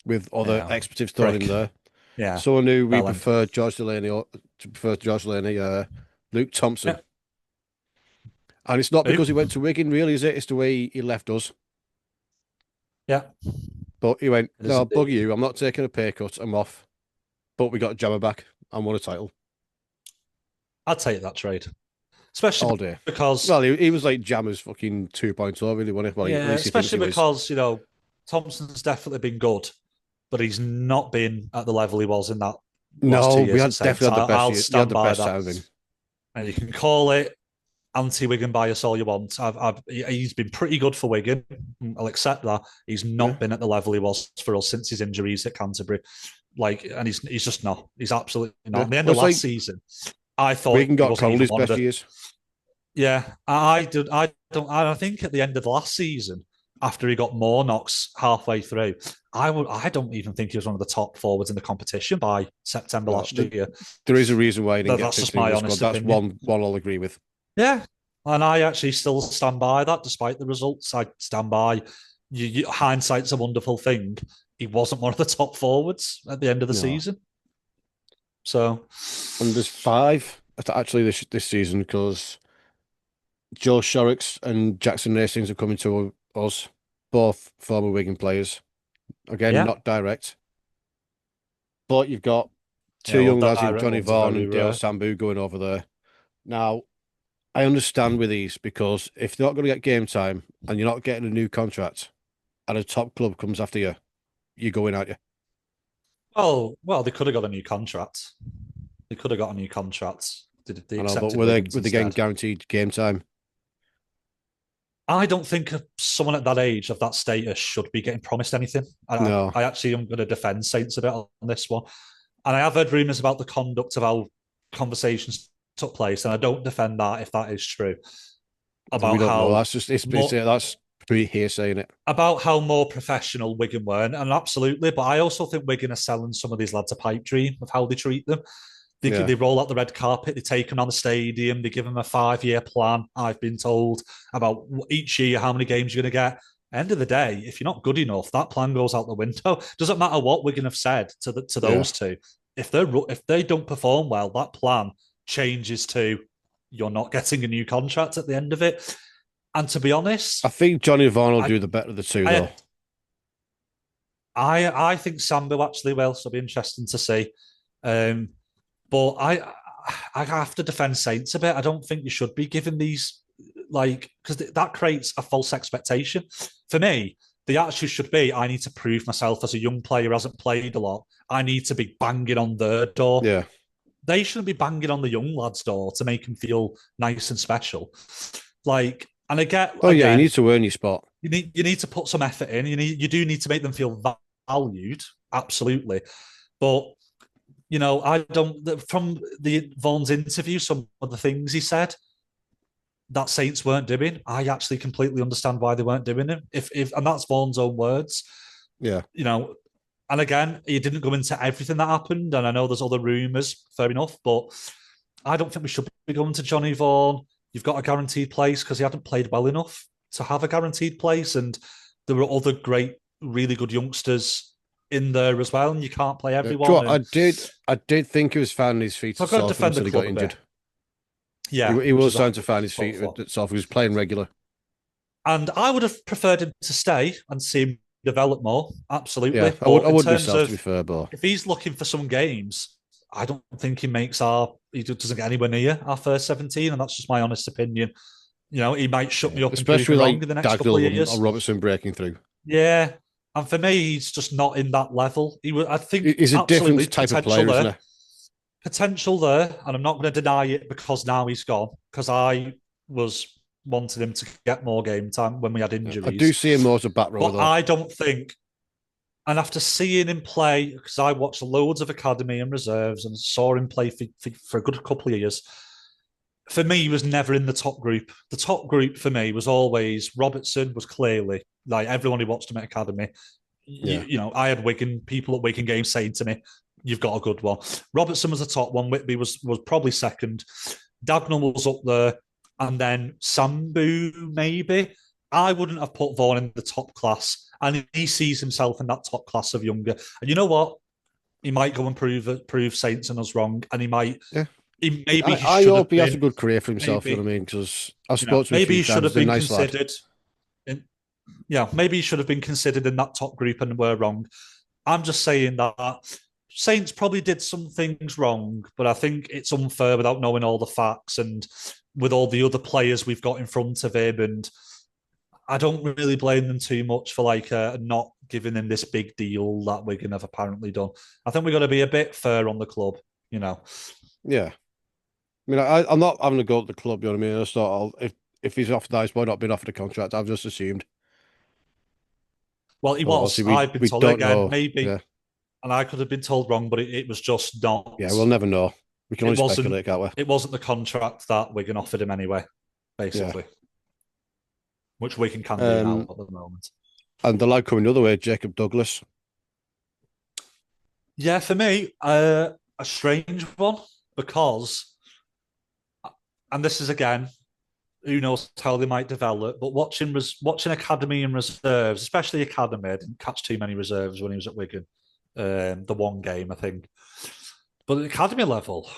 with other Yeah, expletives thrown in prick. there. Yeah, Someone who we Bellend. prefer, George Delaney, or to prefer George Delaney, Luke Thompson. Yeah. And it's not Who? because he went to Wigan, really, is it? It's the way he left us. Yeah, But he went, it is no, bug indeed. you. I'm not taking a pay cut. I'm off. But we got Jammer back and won a title I'd take that trade, especially all day. because Well, he was like Jammer's fucking 2.0, really, wasn't he? Well, at yeah, least he thinks he especially was. because Thompson's definitely been good, but he's not been at the level he was in that last No, two we years at had Saints. definitely had the best I'll year. You had stand the by best that, time of him. and you can call it anti-Wigan bias all you want. He's been pretty good for Wigan. I'll accept that. He's Yeah. not been at the level he was for us since his injuries at Canterbury. And he's just not. He's absolutely not. Yeah. At the end Well, of it's last like season, I thought Wigan he got wasn't even Connolly's one of best the. years. Yeah, I did. I don't. I think at the end of last season, after he got more knocks halfway through, I don't even think he was one of the top forwards in the competition by September No, last year. there is a reason why he didn't get That's picked just in my the squad. honest That's opinion. one I'll agree with. Yeah, and I actually still stand by that, despite the results. I stand by. Hindsight's a wonderful thing. He wasn't one of the top forwards at the end of the No. season. So, And there's five actually this season because Joe Shorrocks and Jackson Hastings are coming to us, both former Wigan players. Again, yeah, not direct. But you've got two yeah. Well, young lads in direct Johnny ones are Vaughan very and Dale rare. Sambu going over there. Now, I understand with these because if they're not going to get game time and you're not getting a new contract and a top club comes after you, you're going out you. Well, they could have got a new contract. They could have got a new contract. They I know, but accepted Wiggins were they getting instead. guaranteed game time? I don't think someone at that age of that status should be getting promised anything. No. I actually am going to defend Saints a bit on this one. And I have heard rumours about the conduct of how conversations took place, and I don't defend that if that is true. We About don't know. how That's just it's more that's pretty hearsay in it. about how more professional Wigan were, and absolutely. But I also think Wigan are selling some of these lads a pipe dream of how they treat them. Yeah. They roll out the red carpet, they take them on the stadium, they give them a 5-year plan, I've been told, about each year, how many games you're going to get. End of the day, if you're not good enough, that plan goes out the window. Doesn't matter what Wigan have said to Yeah. those two. If they don't perform well, that plan changes to you're not getting a new contract at the end of it. And to be honest, I think Johnny Vaughan will I do the better of the two, though. I I think Sambu actually will, so it'll be interesting to see. Um, but I have to defend Saints a bit. I don't think you should be giving these because that creates a false expectation. For me, the attitude should be I need to prove myself as a young player who hasn't played a lot. I need to be banging on their door. Yeah. They shouldn't be banging on the young lad's door to make him feel nice and special. And I get Oh yeah, you again, need to earn your spot. you need to put some effort in. You do need to make them feel valued, absolutely. But I don't. From the Vaughan's interview, some of the things he said that Saints weren't doing, I actually completely understand why they weren't doing it. If and that's Vaughan's own words. Yeah. And again, he didn't go into everything that happened, and I know there's other rumours, fair enough, but I don't think we should be going to Johnny Vaughan. You've got a guaranteed place because he hadn't played well enough to have a guaranteed place, and there were other great, really good youngsters in there as well, and you can't play everyone. I did think he was finding his feet So at I've got to Salford defend the until he got club a injured. bit. Yeah, He which was is starting what to find his I vote feet for. itself. He was playing regular. And I would have preferred him to stay and see him develop more, Yeah, absolutely. I But in would terms myself, to be of fair, but if he's looking for some games, I don't think he doesn't get anywhere near our first 17, and that's just my honest opinion. He might shut yeah, me up and prove especially me like wrong in the next couple of Dagnall or years. Robertson breaking through. Yeah. And for me, he's just not in that level. I think He's a absolutely different type of potential player, isn't there. he? Potential there, and I'm not going to deny it because now he's gone. Because I was wanting him to get more game time when we had Yeah. I do injuries. see him more as a back rower, But though. I don't think, and after seeing him play, because I watched loads of academy and reserves and saw him play for a good couple of years, for me, he was never in the top group. The top group for me was always Robertson, was clearly like everyone who watched him at academy. Yeah, I had Wigan people at Wigan games saying to me, "You've got a good one." Robertson was the top one. Whitby was probably second. Dagnall was up there, and then Sambu maybe. I wouldn't have put Vaughan in the top class, and he sees himself in that top class of younger. And you know what? He might go and prove Saints and us wrong, and he might. yeah. Maybe he I should hope have he has a been. good career for himself. You know Maybe what I mean? Because I've spoken to him a maybe few he should times. have He's a been nice lad. considered. In, maybe he should have been considered in that top group, and we're wrong. I'm just saying that Saints probably did some things wrong, but I think it's unfair without knowing all the facts and with all the other players we've got in front of him. And I don't really blame them too much for not giving him this big deal that Wigan have apparently done. I think we've got to be a bit fair on the club, you know. Yeah. I mean, I'm not having a go at the club. You know what I mean? I just thought, if he's off the ice, why not been offered a contract? I've just assumed. Well, he But was. obviously, I've been we told don't again, know. maybe, Yeah. and I could have been told wrong, but it was just Yeah, not. we'll never know. We can It only wasn't. speculate, can't we? It wasn't the contract that Wigan offered him anyway, Yeah. basically, which Wigan can do now Um, at the moment. and the lad coming the other way, Jacob Douglas. Yeah, for me, a strange one because, and this is again, who knows how they might develop. But watching academy and reserves, especially academy, I didn't catch too many reserves when he was at Wigan. The one game, I think. But at the academy level,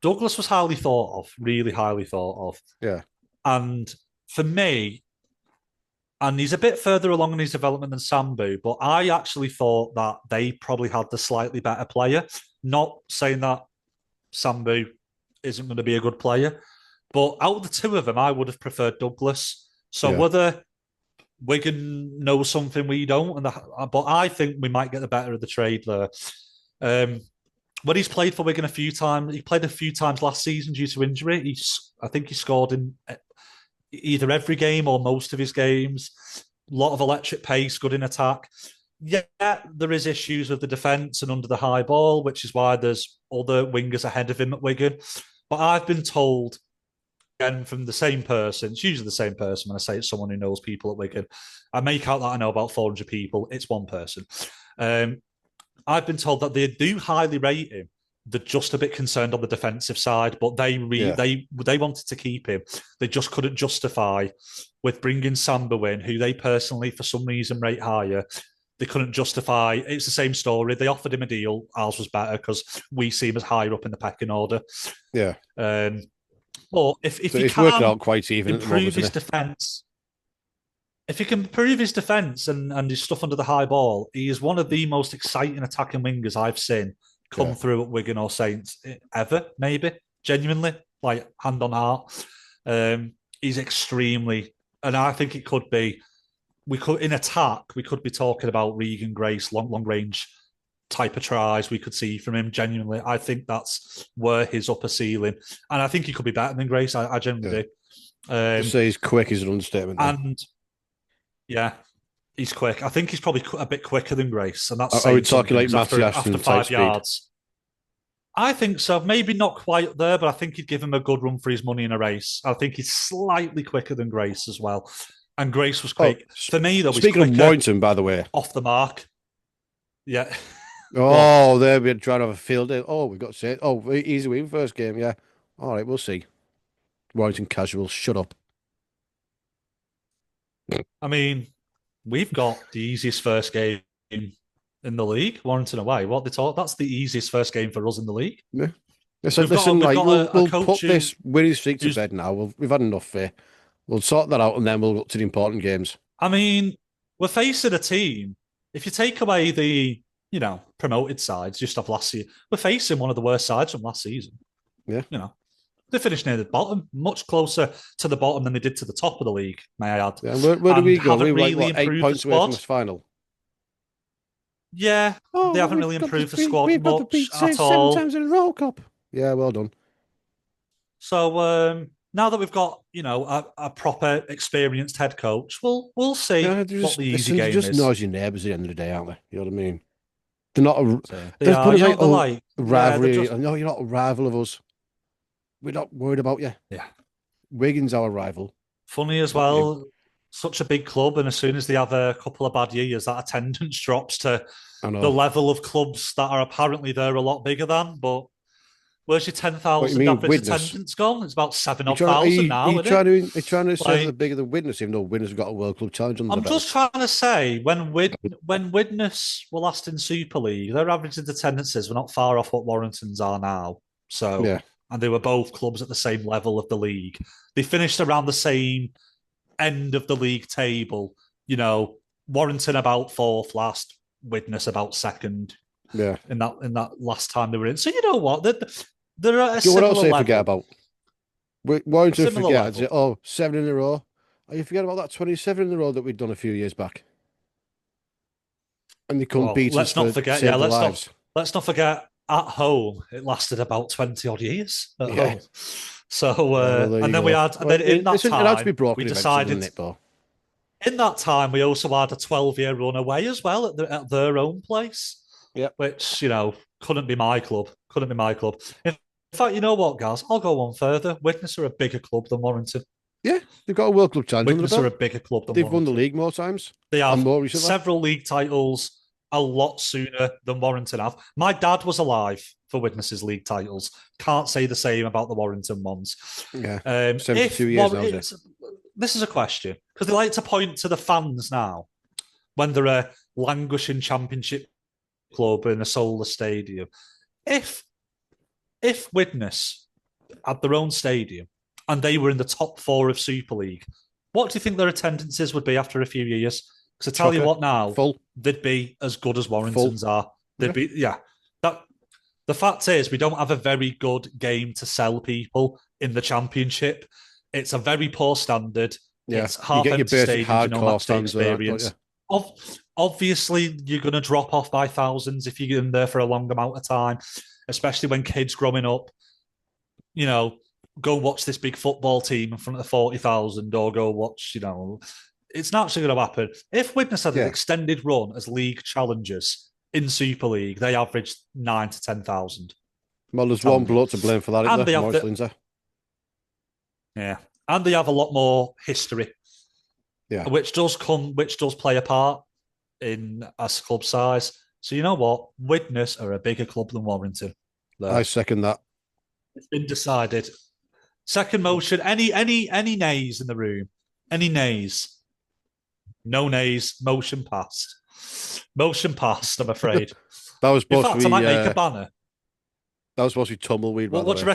Douglas was highly thought of, really highly thought of. Yeah. And for me, and he's a bit further along in his development than Sambu, but I actually thought that they probably had the slightly better player. Not saying that Sambu isn't going to be a good player, but out of the two of them, I would have preferred Douglas. So Yeah. whether Wigan knows something we don't, but I think we might get the better of the trade there. Um, when he's played for Wigan a few times, he played a few times last season due to injury. I think he scored in either every game or most of his games. A lot of electric pace, good in attack. Yeah, there is issues with the defence and under the high ball, which is why there's other wingers ahead of him at Wigan. But I've been told, again, from the same person, it's usually the same person when I say it's someone who knows people at Wigan. I make out that I know about 400 people. It's one person. I've been told that they do highly rate him. They're just a bit concerned on the defensive side, but Yeah. they wanted to keep him. They just couldn't justify with bringing Samba in, who they personally, for some reason, rate higher. They couldn't justify. It's the same story. They offered him a deal. Ours was better because we see him as higher up in the pecking order. Yeah. But if So he it's working can out quite even at the moment, improve his isn't it? defence, if he can improve his defence and his stuff under the high ball, he is one of the most exciting attacking wingers I've seen come Yeah. through at Wigan or Saints ever, maybe. Genuinely, like hand on heart. He's extremely, and I think it could be, we could, in attack, we could be talking about Regan Grace, long range type of tries we could see from him. Genuinely, I think that's where his upper ceiling, and I think he could be better than Grace. I Yeah. genuinely do. To say he's quick is an understatement then. And yeah, he's quick. I think he's probably a bit quicker than Grace, and that's Are we saying talking something like 'cause Matthew after Ashton type five speed? yards. I think so. Maybe not quite there, but I think he'd give him a good run for his money in a race. I think he's slightly quicker than Grace as well. And Grace was Oh, quick. For me, though, he's speaking of quicker Warrington, by the way. off the mark. Yeah. Go Oh, there we're trying to have a field day. Oh, we've got to say it. Oh, easy win first game. Yeah. All right, we'll see. Warrington casual. Shut up. I mean, we've got the easiest first game in the league, Warrington away. What they talk, that's the easiest first game for us in the league. Yeah. They said, listen, we've like got a we'll coach put this winning streak to who's bed now. We've had enough here. We'll sort that out, and then we'll look to the important games. I mean, we're facing a team. If you take away the promoted sides just off last year, we're facing one of the worst sides from last season. Yeah, You know, they finished near the bottom, much closer to the bottom than they did to the top of the league, may I add, yeah. And where do and we go? We haven't were like really what, eight improved the points away from squad. this final. Yeah, Oh, they well, haven't really improved the squad we've got to much beat at seven all. times in a row, Cup. Yeah, well done. So now that we've got a proper experienced head coach, we'll see Yeah, what the easy they're game just is. noisy neighbours at the end of the day, aren't they? You know what I mean? They're not a. So they There's are, put us like, they're oh, like, a yeah, they're rivalry. just, No, you're not a rival of us. We're not worried about you. yeah. Wigan's our rival, Funny as not you. well. Such a big club, and as soon as they have a couple of bad years, that attendance drops to I the know. level of clubs that are apparently they're a lot bigger than. But where's your ten What you thousand mean, average witness? attendance gone? It's about seven You odd trying? thousand now, isn't it? Are you trying to say that they're Like bigger than Witness, even though Witness have got a World Club Challenge under the I'm just belt? trying to say, when Widnes were last in Super League, their average attendances were not far off what Warrington's are now. So, Yeah, and they were both clubs at the same level of the league. They finished around the same end of the league table. Warrington about fourth last, Widnes about second yeah. in that last time they were in. So you know what? They're at a Do you know what else similar they forget level. about? Warrington Similar forget. Is level. it, oh, seven in a row. Oh, you forget about that 27 in a row that we'd done a few years back, and they couldn't Well, beat us let's not for forget. Yeah, save their lives. let's not forget. At home, it lasted about 20 odd years at Yeah, home. So, yeah. Well, there you go. and then in that It had to be time, we broken eventually, didn't decided. it? Though. In that time, we also had a 12-year run away as well at their own place, Yeah, which couldn't be my club. Couldn't be my club. In fact, you know what, guys? I'll go one further. Witness are a bigger club than Warrington. yeah. They've got a World Club Challenge under the Witness are a belt. bigger club than They've won the Warrington. league more times They and have more recently. several league titles a lot sooner than Warrington have. My dad was alive for Witnesses league titles. Can't say the same about the Warrington ones. Yeah, If 72 years now, is it? this is a question because they like to point to the fans now when they're a languishing championship club in a soulless stadium. If Widnes had their own stadium and they were in the top four of Super League, what do you think their attendances would be after a few years? Because I tell you Chocker, what now, full, they'd be as good as full. Warrington's are. They'd Yeah. be, yeah. That the fact is, we don't have a very good game to sell people in the championship. It's a very poor standard. Yeah, It's you half get your empty basic stadiums, hardcore match day fans there, don't you? experience. Obviously, you're going to drop off by thousands if you're in there for a long amount of time, especially when kids growing up, go watch this big football team in front of 40,000 or go watch, it's not actually going to happen. If Widnes had an Yeah. extended run as league challengers in Super League, they averaged 9 to 10,000. Well, there's one bloke to blame for that, isn't And they there? have Maurice Lindsay. yeah, and they have a lot more history, Yeah, which does play a part in as club size. So you know what, Widnes are a bigger club than Warrington. I There, second that. it's been decided. Second motion. Any nays in the room? Any nays? No nays. Motion passed. Motion passed. I'm afraid. That was In supposed to fact, I be might make a banner. that was supposed to be tumbleweed, by the What do you way.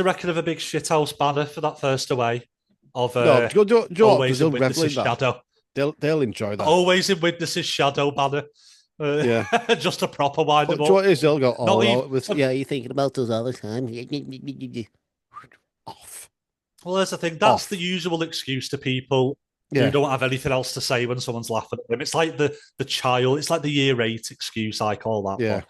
reckon of a big shithouse banner for that first away of No, do you know what? Because always in they'll revel Witness's in that. shadow? They'll enjoy that. Always in Witness's shadow banner. Yeah. Just a proper wind But them do you know up. what it is? They'll go, Not oh, even. well, yeah, you're thinking about us all the time. Off. Well, there's the thing. That's Off. the usual excuse to people who Yeah. don't have anything else to say when someone's laughing at them. It's like the child. It's like the year 8 excuse. I call that Yeah. one.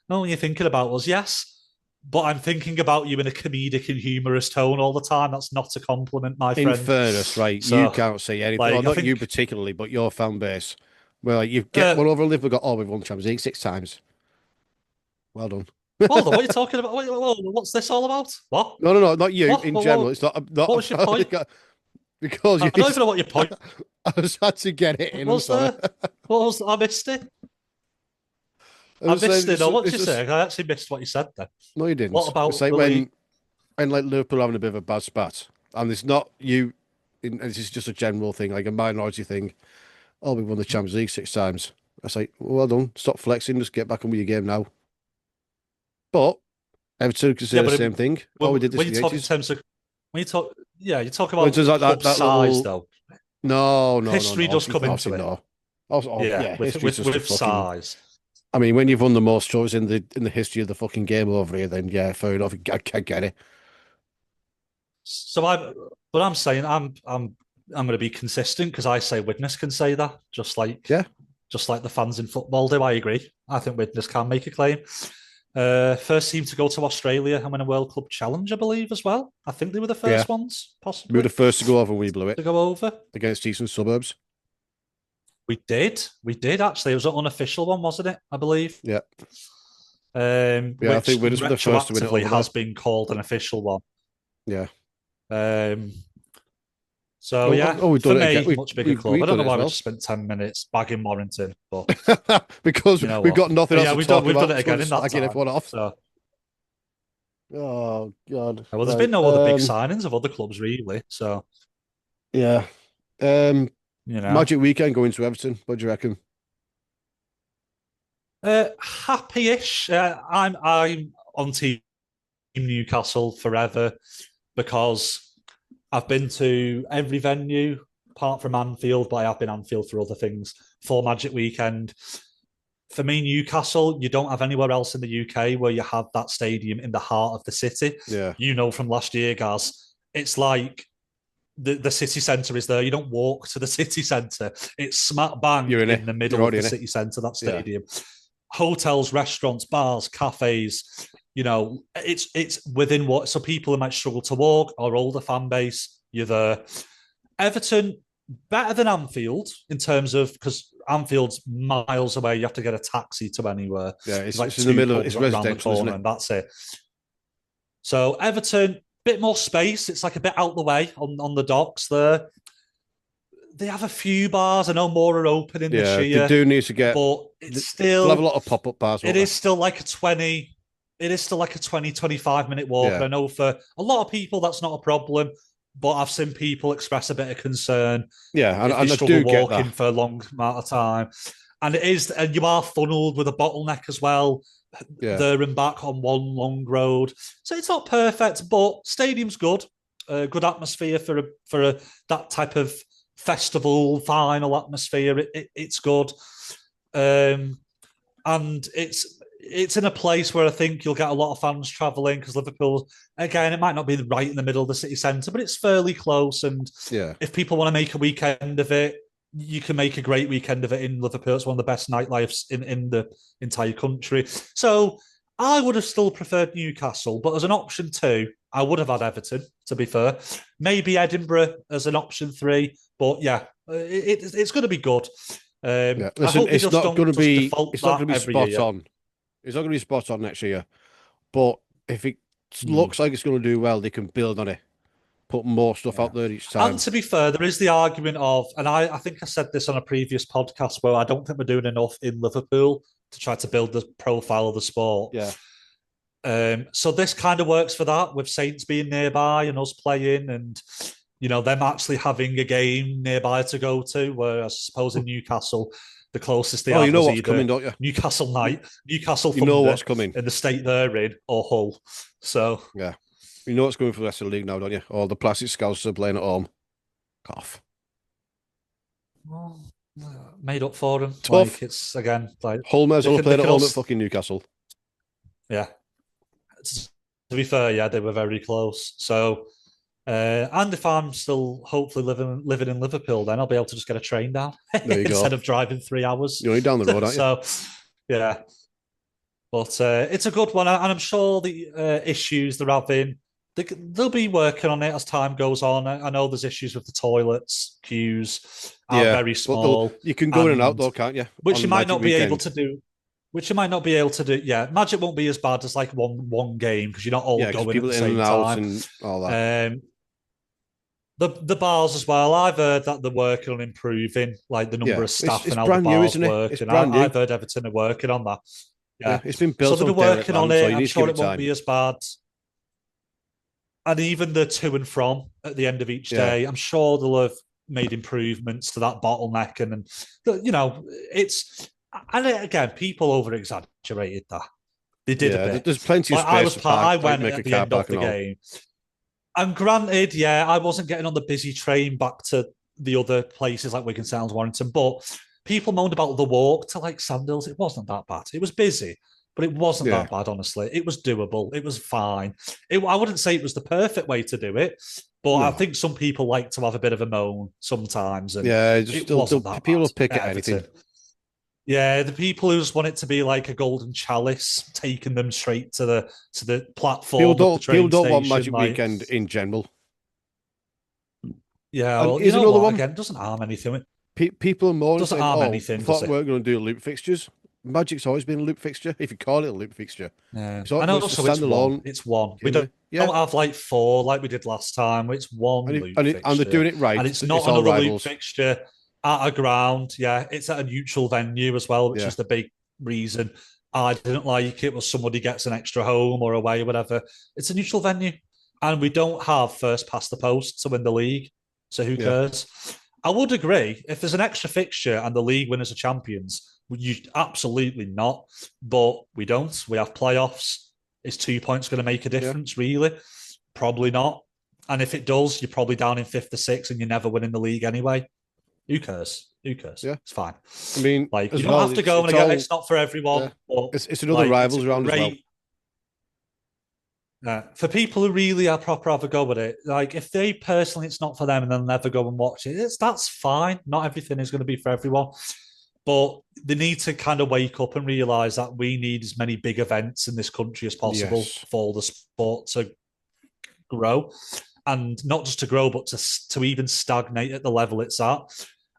No, when you're thinking about us, yes, but I'm thinking about you in a comedic and humorous tone all the time. That's not a compliment, my In friend. fairness, right, So, you can't say anything. like, Well, I not you think. particularly, but your fan base. Well, like, you get one over Liverpool, oh, we've won Champions League 6 times. Well done. Hold on, what are you talking about? What's this all about? What? No, not you. What? In general, it's not What was your point? because I you. don't even know what your point I just had to get it in. I'm was sorry. there. What was I missed it? I I was saying, missed it. No, what did you it's say? I actually missed what you said then. no, you What didn't. It's about like the league? when like Liverpool having a bit of a bad spat, and it's not you. This is just a general thing, like a minority thing. Oh, we won the Champions League 6 times. I say, well done. Stop flexing. Just get back on with your game now. But Everton could say Yeah, the but same thing. Oh, we did this when in you the talk in 80s. terms of when you talk, yeah, you talk Well, it's about just like club that size little. though. No, no, no, History no. does come into Obviously, it. no. Oh, Yeah, yeah, history's just a with fucking. size. I mean, when you've won the most trophies in the history of the fucking game over here, then yeah, fair enough. I get it. So but I'm saying I'm going to be consistent because I say Witness can say that, Yeah, just like the fans in football do. I agree. I think Witness can make a claim. First team to go to Australia and win a World Club Challenge, I believe, as well. I think they were the yeah. first ones, We were possibly, the first to go over. We blew it to go over. against Eastern Suburbs. We did actually. It was an unofficial one, wasn't it? I believe, Yeah, yeah. I which think we were the first to win it retroactively over there. has been called an official one. Yeah. Um, so Oh, yeah, we've for done it again. me, much bigger club. We've I don't done know it as why we well just spent 10 minutes bagging Warrington, but because you know we've what? got nothing But else yeah, to talk we've done about. it Just going again to in that slagging time. everyone off. So Oh God. well, there's been Right. no other big signings of other clubs really. So Yeah. Um. you know, Magic weekend going to Everton. What do you reckon? happy-ish. I'm on team Newcastle forever because I've been to every venue apart from Anfield, but I have been Anfield for other things for Magic Weekend. For me, Newcastle, you don't have anywhere else in the UK where you have that stadium in the heart of the city. Yeah. You know from last year, Gaz, it's like the city centre is there. You don't walk to the city centre. It's smack bang You're in it. in the You're middle of already the in it. city centre, that Yeah. stadium. Hotels, restaurants, bars, cafes, you know, it's within what, so people who might struggle to walk or older fan base, you're there. Everton, better than Anfield in terms of, because Anfield's miles away, you have to get a taxi to anywhere. Yeah. There's like It's in the two middle. pubs It's around the residential, isn't corner, it? and that's it. So Everton, bit more space. It's like a bit out the way on the docks there. They have a few bars. I know more are opening this Yeah. They year, do need to get. but it's They'll have a still lot of pop up bars, it won't they? is still like a 20, it is still like a 20, 25 minute walk. And Yeah. I know for a lot of people that's not a problem, but I've seen people express a bit of concern Yeah. if they And I struggle do get that. walking for a long amount of time. And it is, and you are funneled with a bottleneck as well, Yeah. there and back on one long road. So it's not perfect, but stadium's good. Good atmosphere for that type of festival final atmosphere. It's good. Um, and it's in a place where I think you'll get a lot of fans travelling because Liverpool, again, it might not be right in the middle of the city centre, but it's fairly close. And Yeah. if people want to make a weekend of it, you can make a great weekend of it in Liverpool. It's one of the best nightlifes in the entire country. So I would have still preferred Newcastle, but as an option two, I would have had Everton, to be fair. Maybe Edinburgh as an option three, but yeah, it's going to be good. Yeah. I Listen, hope they just don't just default it's not that going to be every spot year. on. It's not going to be spot on next year. But if it Mm, looks like it's going to do well, they can build on it, put more stuff yeah. out there each And time. to be fair, there is the argument of, and I think I said this on a previous podcast where I don't think we're doing enough in Liverpool to try to build the profile of the sport. Yeah. So this kind of works for that, with Saints being nearby and us playing, and you know them actually having a game nearby to go to. Whereas I suppose in Newcastle, the closest they Oh, you had know was what's either coming, don't you? Newcastle You, Night, Newcastle you know Thunder what's coming. in the state they're in, or Hull. So Yeah. You know what's coming for the rest of the league now, don't you? All the plastic scouts are playing at home. Cough. well, made up for them. Tough. Like it's again like Hull may as well have they played at can all home at fucking Newcastle. yeah. To be fair, yeah, they were very close. So, and if I'm still hopefully living in Liverpool, then I'll be able to just get a train down There you go. instead of driving 3 hours. You're only down the road, aren't you? So, yeah, but it's a good one, and I'm sure the issues they're having, they'll be working on it as time goes on. I know there's issues with the toilets, queues are Yeah. very But small, you can go in and out and though, can't you? which you On might Magic not be able Weekend. to do. Which you might not be able to do. Yeah, Magic won't be as bad as like one game because you're not all Yeah, because going at people the in and same out time. and all that. The bars as well. I've heard that they're working on improving like the number Yeah. of staff It's and how the brand new, bars isn't it? work. It's And brand new. I've heard Everton are working on that. Yeah. Yeah. It's been So built they've on been derelict working on land, so it. you I'm need to give sure it it won't time. be as bad. And even the to and from at the end of each Yeah. day, I'm sure they'll have made improvements to that bottleneck. And you know, it's, and again, people over exaggerated that. They did a Yeah, bit. there's plenty of Like I space was to part. park, I like went make a at the car end of park the and all. game. And granted, yeah, I wasn't getting on the busy train back to the other places like Wigan, Sounds, Warrington, but people moaned about the walk to like Sandhills. It wasn't that bad. It was busy, but it wasn't Yeah, that bad, honestly. It was doable. It was fine. I wouldn't say it was the perfect way to do it, but I no, think some people like to have a bit of a moan sometimes, and yeah, just it wasn't that people bad will pick at at anything. Everton. Yeah, the people who just want it to be like a golden chalice, taking them straight to the platform of the People train don't want station. Magic Like, Weekend in general. yeah, And well, you here's know another what? one. Again, it doesn't harm anything. It People are moaning doesn't saying, harm "Oh, I anything, does thought we it? weren't going to do loop fixtures." Magic's always been a loop fixture. If you call it a loop fixture, Yeah, it's all, I but know. it's a So it's one. standalone It's one. We game. Yeah, don't have like four like we did last time. It's one loop and they're fixture, doing it right. and it's It's not all another loop rivals. fixture at a ground. Yeah, it's at a neutral venue as well, which Yeah, is the big reason I didn't like it. Was somebody gets an extra home or away or whatever. It's a neutral venue, and we don't have first past the post to win the league. So who yeah, cares? I would agree if there's an extra fixture and the league winners are champions. You absolutely not, but we don't. We have playoffs. Is 2 points going to make a yeah, difference? Really? Probably not. And if it does, you're probably down in fifth or sixth, and you're never winning the league anyway. Who cares? Who cares? yeah. It's fine. I mean, Like you as don't well, have to go, and it's again, all it's not for yeah. everyone, but It's another like it's a rivals round as well. great for people who really are proper have a go with it. Like if they personally, it's not for them, and they'll never go and watch it. That's fine. Not everything is going to be for everyone, but they need to kind of wake up and realize that we need as many big events in this country as possible Yes, for the sport to grow, and not just to grow, but to even stagnate at the level it's at.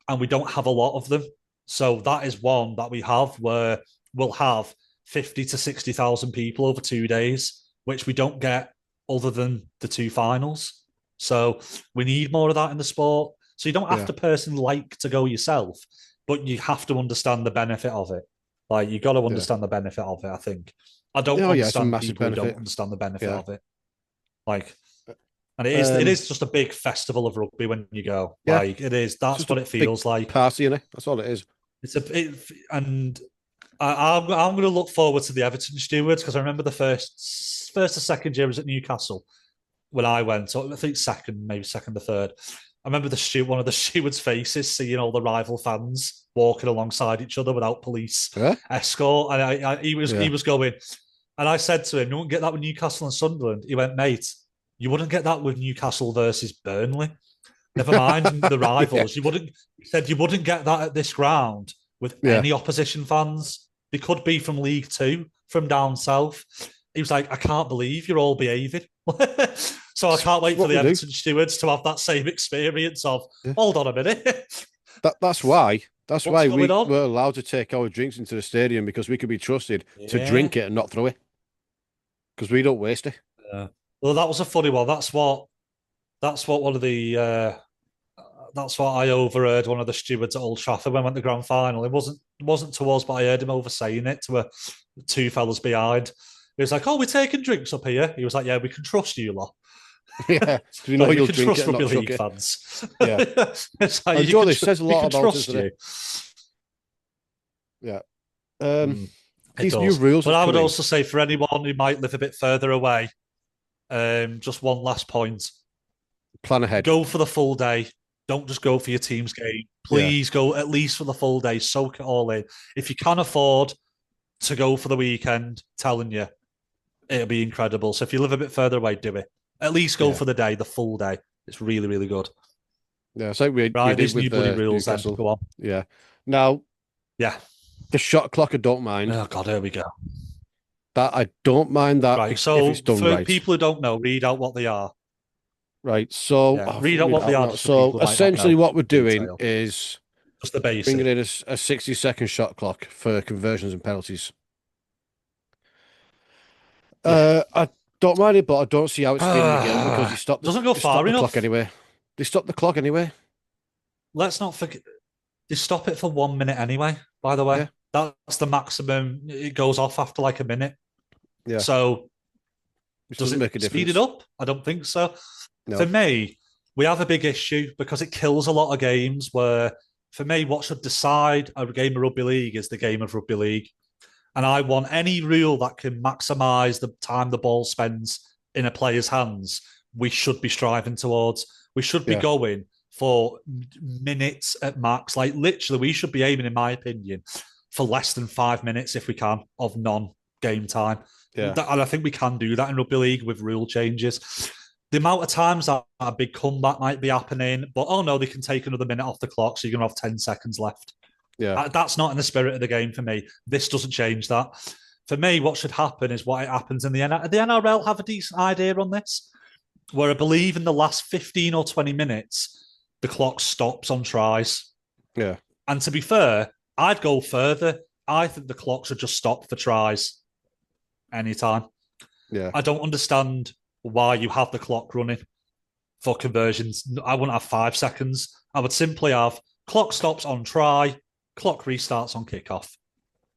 And we don't have a lot of them, so that is one that we have where we'll have 50 to 60,000 people over 2 days, which we don't get other than the two finals. So we need more of that in the sport. So you don't have yeah, to personally like to go yourself, but you have to understand the benefit of it. Like you got to yeah. understand the benefit of it. I think I don't Oh yeah, it's a understand massive people who don't benefit. understand the benefit Yeah. of it. Like, and it Um. is just a big festival of rugby when you go. Yeah. Like it is. It's That's just a what it big feels like. party, innit? That's all it is. And I'm going to look forward to the Everton stewards because I remember the first or second year was at Newcastle when I went. So I think second, maybe second or third. I remember one of the stewards' faces, seeing all the rival fans walking alongside each other without police Yeah. escort, and he Yeah. was going. And I said to him, "You won't get that with Newcastle and Sunderland." He went, "Mate, you wouldn't get that with Newcastle versus Burnley. Never mind the Yeah. rivals. You wouldn't." He said, "You wouldn't get that at this ground with Yeah. any opposition fans. They could be from League Two, from down south." He was like, "I can't believe you're all behaving." So I can't It's wait for what the we do. Everton stewards to have that same experience of, Yeah. hold on a minute, That's why. That's what's why going we on? were allowed to take our drinks into the stadium because we could be trusted to Yeah. drink it and not throw it because we don't waste it. Well, that was a funny one. That's what one of the that's what I overheard one of the stewards at Old Trafford when we went to the grand final. It wasn't to us, but I heard him over saying it to two fellas behind. He was like, "Oh, we're taking drinks up here." He was like, "Yeah, we can trust you lot. Yeah, because we know Like we you'll can drink it trust and rugby not chuck league it. fans." Yeah, It's like and you Joe, can this says a we lot can about us, trust doesn't it? you. Yeah. Um, Mm, it these new does. rules But have I come would in. also say for anyone who might live a bit further away, just one last point. Plan ahead. Go for the full day. Don't just go for your team's game. Yeah, Please go at least for the full day. Soak it all in. If you can afford to go for the weekend, telling you, it'll be incredible. So if you live a bit further away, do it. At least go yeah, for the day, the full day. It's really, really good. yeah. It's like we Right, did these new with bloody rules then. Newcastle. Go on. Yeah. Now Yeah. the shot clock, I don't mind Oh, God, here we go. that. I don't mind that Right. if it's So done for right. people who don't know, read out what they are. Right. So Yeah. I'll Read out read it what they out are now. just for people So who might not essentially, know what we're in doing detail. is Just the bringing basic. in a 60-second shot clock for conversions and penalties. Yeah. I don't mind it, but I don't see how it's skinning the game because Doesn't go they stop far the clock enough. anyway. They stop the clock anyway. Let's not forget they stop it for 1 minute anyway, by the way. Yeah, That's the maximum. It goes off after like a minute. yeah. So Which does doesn't it make a speed it difference. up? I don't think so. For No. me, we have a big issue because it kills a lot of games where, for me, what should decide a game of rugby league is the game of rugby league. And I want any rule that can maximise the time the ball spends in a player's hands, we should be striving towards. We should be Yeah. going for minutes at max. Like literally, we should be aiming, in my opinion, for less than 5 minutes if we can of non-game time. Yeah. And I think we can do that in rugby league with rule changes. The amount of times that a big comeback might be happening, but oh no, they can take another minute off the clock, so you're going to have 10 seconds left. Yeah. That's not in the spirit of the game for me. This doesn't change that. For me, what should happen is what happens in the NRL. The NRL have a decent idea on this, where I believe in the last 15 or 20 minutes, the clock stops on tries. Yeah. And to be fair, I'd go further. I think the clock should just stop for tries anytime. Yeah. I don't understand why you have the clock running for conversions. I wouldn't have 5 seconds. I would simply have clock stops on try, clock restarts on kickoff.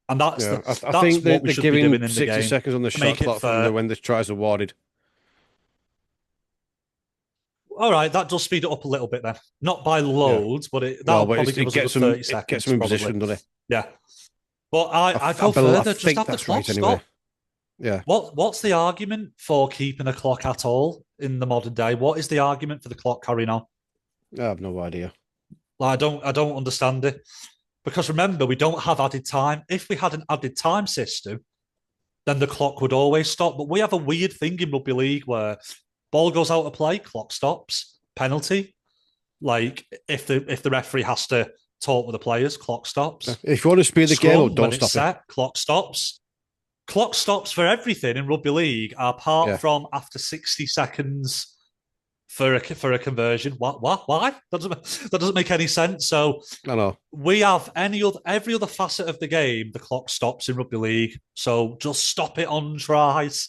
And that's I think what we they're should giving be doing in 60 the game. seconds on the shot clock from when the tries are awarded. All right, that does speed it up a little bit then. Not by loads, but that'll probably give us a good 30 seconds. It gets them in position, doesn't it? Yeah. But I go further, just have the clock stop. Anyway. Yeah. What's the argument for keeping a clock at all in the modern day? What is the argument for the clock carrying on? I have no idea. I don't understand it. Because remember, we don't have added time. If we had an added time system, then the clock would always stop. But we have a weird thing in rugby league where ball goes out of play, clock stops, penalty. Like if the referee has to talk with the players, clock stops. If you want to speed the game, don't stop it. Clock stops. Clock stops for everything in rugby league, apart from after 60 seconds for a conversion. What? Why? That doesn't make any sense. So I know we have every other facet of the game. The clock stops in rugby league. So just stop it on tries.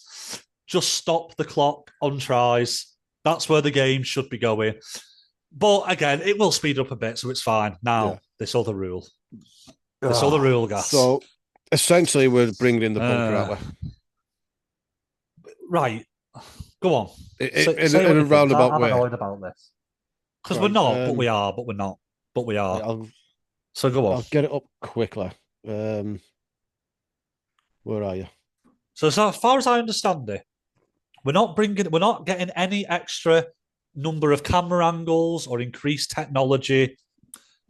Just stop the clock on tries. That's where the game should be going. But again, it will speed up a bit, so it's fine. Now, this other rule. This other rule, Gas. So, essentially, we're bringing in the bunker, aren't we? Right. Go on. In a roundabout way. I'm annoyed about this. Because we're not, but we are, but we're not. But we are. So go on. I'll get it up quickly. Where are you? So as far as I understand it, we're not getting any extra number of camera angles or increased technology,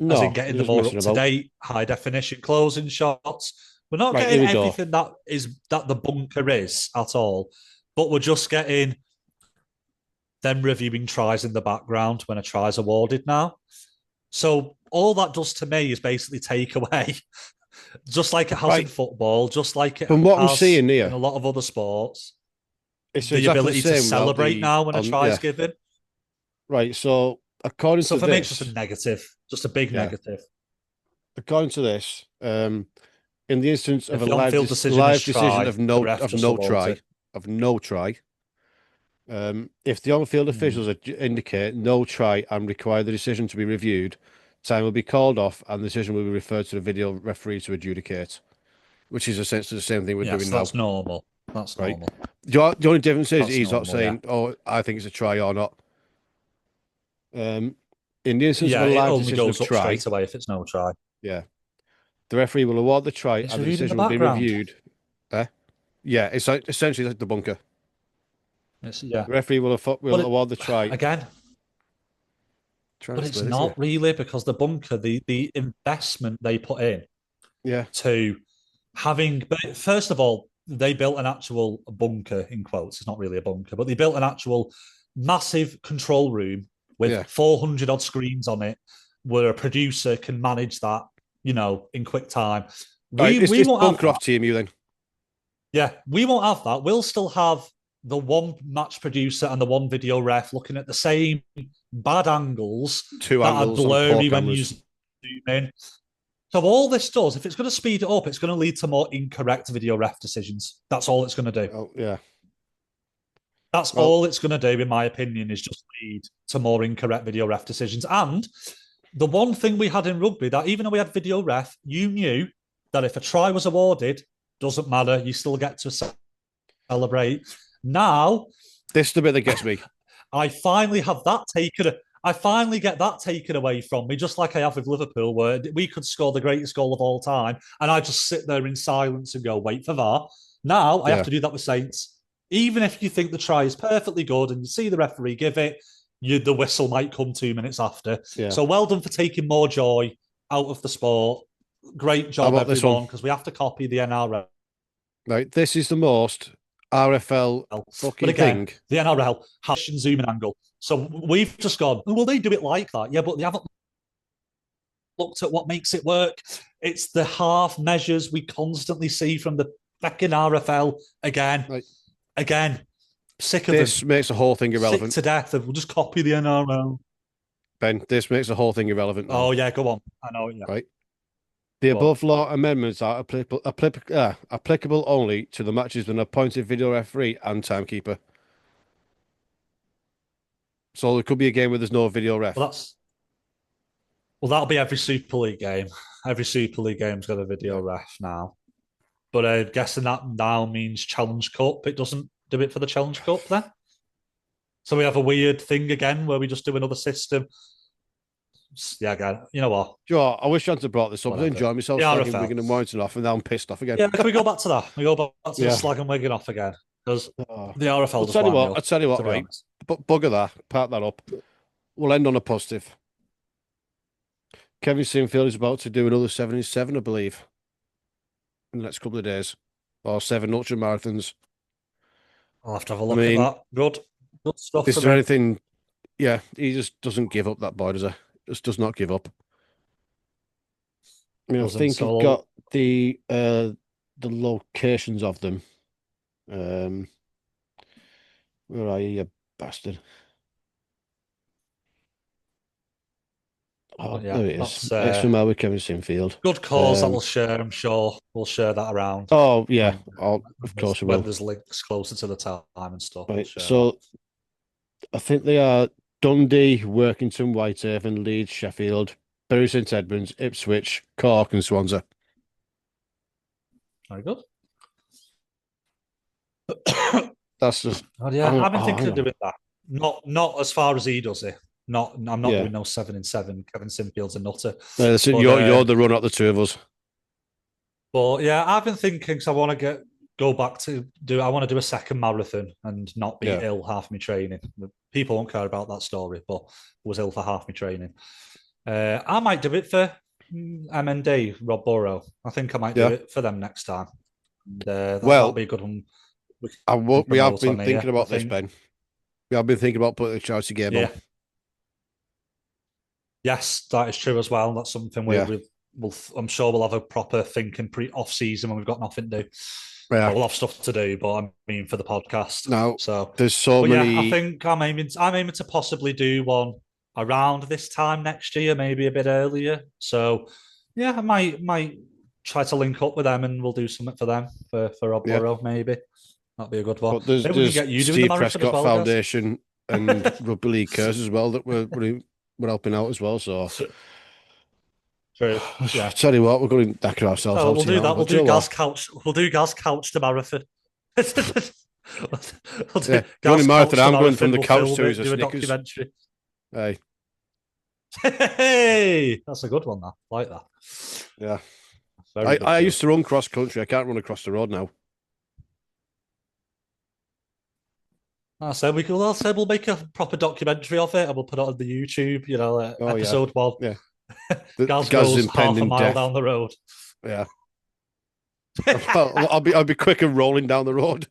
as in getting the ball up to date, high definition closing shots. We're not getting everything that the bunker is at all, but we're just getting them reviewing tries in the background when a try is awarded now. So all that does to me is basically take away, just like it has in football, just like it from what I'm seeing here in a lot of other sports. It's the ability to celebrate now when a try is given. Right, so according to this... So for me, it's just a negative, just a big negative. According to this, in the instance of a live decision of no try, if the on-field officials indicate no try and require the decision to be reviewed, time will be called off and the decision will be referred to the video referee to adjudicate, which is essentially the same thing we're doing now. That's normal. That's normal. The only difference is he's not saying, "Oh, I think it's a try" or not. In the instance of a live decision of try, straight away if it's no try. Yeah, the referee will award the try and the decision will be reviewed. Yeah, it's essentially like the bunker. The referee will award the try again. But it's not really, because the bunker, the investment they put in, to having. But first of all, they built an actual bunker, in quotes. It's not really a bunker, but they built an actual massive control room with 400 odd screens on it, where a producer can manage that, in quick time. We won't bunker off TMU then. Yeah, we won't have that. We'll still have the one match producer and the one video ref looking at the same bad angles that are blurry when you zoom in. So all this does, if it's going to speed it up, it's going to lead to more incorrect video ref decisions. That's all it's going to do. Oh, yeah. That's all it's going to do, in my opinion, is just lead to more incorrect video ref decisions. And the one thing we had in rugby, that even though we had video ref, you knew that if a try was awarded, doesn't matter, you still get to celebrate. Now, this is the bit that gets me. I finally have that taken. I finally get that taken away from me, just like I have with Liverpool, where we could score the greatest goal of all time, and I just sit there in silence and go, wait for VAR. Now I have Yeah, to do that with Saints. Even if you think the try is perfectly good and you see the referee give it, the whistle might come 2 minutes after. yeah. So well done for taking more joy out of the sport. Great How job, about this one? everyone, because we have to copy the NRL. Right, this is the most RFL But fucking again, thing. the NRL has zooming angle. So we've just gone, well, they do it like that. Yeah, but they haven't looked at what makes it work. It's the half measures we constantly see from the fucking RFL again. Right, Again. Sick of them. this makes the whole thing Sick irrelevant. to death of we'll just copy the NRL. Ben, this makes the whole thing irrelevant now. Oh, yeah, go on. I know, yeah. Right. The Go on. above law amendments are applicable only to the matches with an appointed video referee and timekeeper. So there could be a game where there's no video ref. That'll be every Super League game. Every Super League game's got a video ref now. But I'm guessing that now means Challenge Cup. It doesn't do it for the Challenge Cup then? So we have a weird thing again where we just do another system. Yeah, again, you know what? Sure, I wish I'd have brought this up. I was enjoying myself The slagging RFL. Wigan and Warrington off, and now I'm pissed off again. Yeah, can we go back to that? We go back to Yeah. the slag and Wigan off again. Because Oh. the RFL I'll just tell you wind me what, up, I'll tell you what, to be right? honest. But bugger that, part that up. We'll end on a positive. Kevin Sinfield is about to do another 77, I believe, in the next couple of days, or 7 ultra marathons. I'll have to have a look at that. Good stuff Is for there me. anything? Yeah, he just doesn't give up, that boy, does he? Just does not give up. I mean, I think I've got the locations of them. Where are you bastard? Oh, yeah, there it is. Extra mile with Kevin Sinfield. Good cause that we'll share, I'm sure. We'll share that around. Oh, yeah. Of course we will. When there's links closer to the time and stuff. Right. We'll So I think they are Dundee, Workington, Whitehaven, Leeds, Sheffield, Bury St Edmunds, Ipswich, Cork, and Swansea. Very good. That's just. Oh, yeah, I've been thinking of doing that. Not as far as he does it. I'm not doing no 7 in 7. Kevin Sinfield's a nutter. You're the runner out the two of us. But yeah, I've been thinking because I want to go back to I want to do a second marathon and not be ill half my training. People won't care about that story, but I was ill for half my training. I might do it for MND, Rob Burrow. I think I might do it for them next time. That'll be a good one. We have been thinking about this, Ben. We have been thinking about putting a charity game on. Yes, that is true as well. That's something I'm sure we'll have a proper thinking off season when we've got nothing to do. Yeah. We'll have stuff to do, but I mean for the podcast. No, so there's so many. Yeah, I think I'm aiming to possibly do one around this time next year, maybe a bit earlier. So yeah, I might try to link up with them and we'll do something for them for Rob Burrow, maybe. That'd be a good one. But there's get you Steve doing the Prescott well, Foundation and Rugby League Cares as well that we're helping out as well. So true. Yeah. Tell you what, we're going to knacker ourselves out. We'll do that. We'll do Gaz Couch. We'll do Gaz Couch to marathon. We'll do the only marathon I'm going from the couch to is a Snickers. Documentary. Hey, that's a good one. That I like that. Yeah, I used to run cross country. I can't run across the road now. I said we'll make a proper documentary of it and we'll put it on the YouTube. You know, episode 1. Yeah. Gaz goes half a mile down the road. Yeah. I'll be quicker rolling down the road.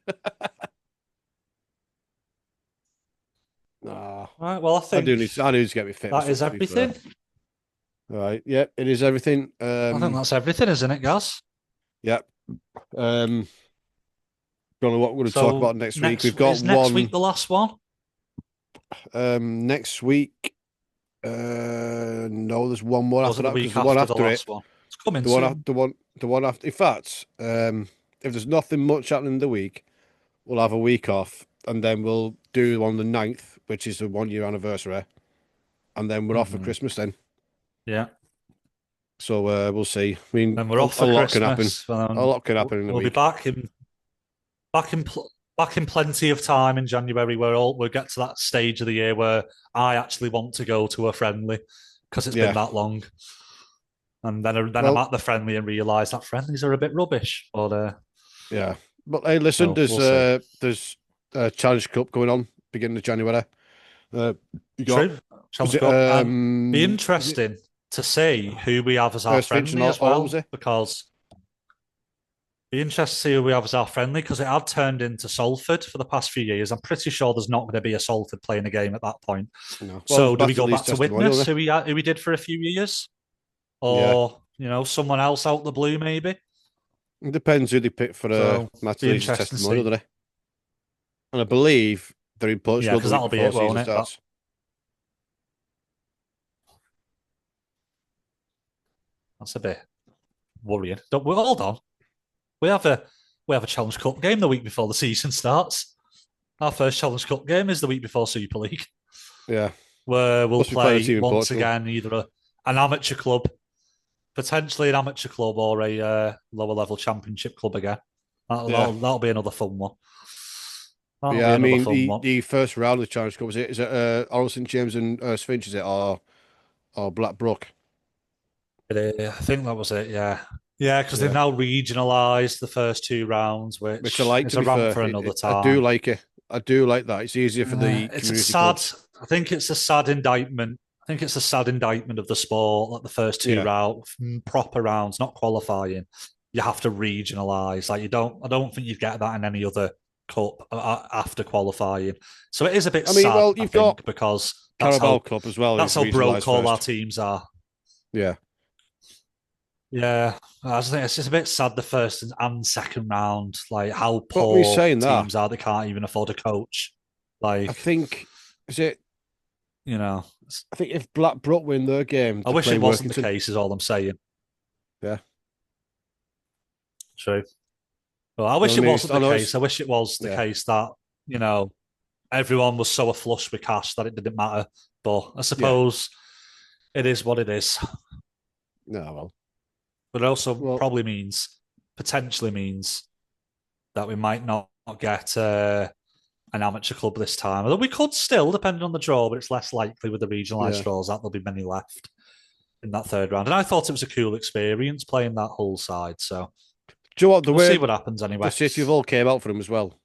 Right, well, I think I need to get me fit. That is everything. All right. Yeah, it is everything. I think that's everything, isn't it, Gaz? Yep. Don't know what we're going to talk about next week. We've got next week the last one. Next week. No, there's one more after that. The one after it. One. It's coming soon. The one after. In fact, if there's nothing much happening in the week, we'll have a week off, and then we'll do on the 9th, which is the 1-year anniversary, and then we're off for Christmas. Then. Yeah. So we'll see. I mean, then we're off for Christmas. A lot can happen in the week. We'll be back in back in plenty of time in January. We'll get to that stage of the year where I actually want to go to a friendly because it's been Yeah. that long. And then I'm Well, at the friendly and realise that friendlies are a bit rubbish. But yeah. But hey, listen, so we'll see. there's a Challenge Cup going on beginning of January. Uh, you got True. was Challenge it Cup. And be is it interesting to see who we have as our Finch and friendly as all was well, it? because be interested to see who we have as our friendly, because it had turned into Salford for the past few years. I'm pretty sure there's not going to be a Salford playing a game at that point. No. Well, So do we that's at go least back to testimonial, Witness, isn't who we did for a few years, it? Yeah. or someone else out the blue maybe? It depends who they pick for So match be leads as interesting to testimonial, see. don't they? And I believe they're in Yeah, Portugal the because week that'll be before it, won't season it? starts. That's a bit worrying. Don't we? Hold on. We have a we have a Challenge Cup game the week before the season starts. Our first Challenge Cup game is the week before Super League, Yeah. where we'll Plus we play a play team in once Portugal. again either an amateur club, potentially an amateur club, or a lower level championship club again. Yeah. That'll be another fun one. But That'll yeah, be I another mean fun one. the first round of the Challenge Cup is it Oral St James and Finch, is it, or Blackbrook? I think that was it. Yeah, yeah, because they've Yeah. now regionalised the first two rounds, Which I which like, is to a be rant fair. for another I do time. like it. I do like that. It's easier for the It's a community sad. clubs. I think it's a sad indictment. I think it's a sad indictment of the sport. Like the first two Yeah. rounds, proper rounds, not qualifying. You have to regionalise. Like you don't. I don't think you'd get that in any other cup after qualifying. So it is a bit I mean, sad, well, I you've got think, because Carabao Cup as well, that's is how regionalised broke all our first. teams are. Yeah. Yeah, I just think it's just a bit sad the first and second round, like how But me poor saying that, teams are. They can't even afford a coach. I Like think is it you know, I think if Blackbrook win their game, I they wish play it wasn't the Workington. case. Is all I'm saying. Yeah. True. Well, I Well, wish I it mean, wasn't I the know case. it's I wish it was the yeah, case that you know everyone was so flush with cash that it didn't matter. But I yeah. suppose it is what it is. No, well, But it also well, probably potentially means that we might not get an amateur club this time. Although we could still, depending on the draw, but it's less likely with the regionalised yeah. draws that there'll be many left in that third round. And I thought it was a cool experience playing that whole side. So Do you know what, the we'll see way what happens the anyway. City of Hull came out for him as well?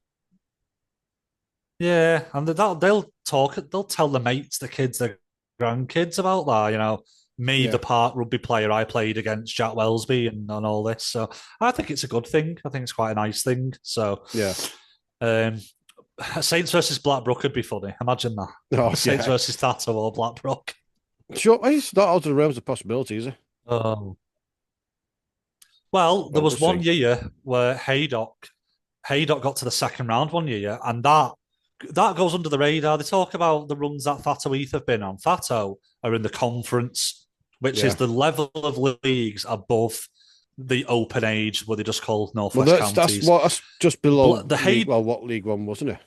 Yeah, and they'll tell the mates, the kids, the grandkids about that. Me, the Yeah, park rugby player, I played against Jack Wellesby and all this. So I think it's a good thing. I think it's quite a nice thing. So yeah. um, Saints versus Blackbrook could be funny. Imagine Oh, that. Saints yeah. versus Tato or Blackbrook. Sure, he's not out of the realms of possibility, is he? Oh. Well, there Well, we'll was one see. year where Haydock got to the second round one year, and that goes under the radar. They talk about the runs that Fato Heath have been on. Fato are in the conference, which is Yeah. the level of leagues above the open age, what they just call Well, Northwest Counties. that's just below The league. Hay, Well, what League One wasn't it?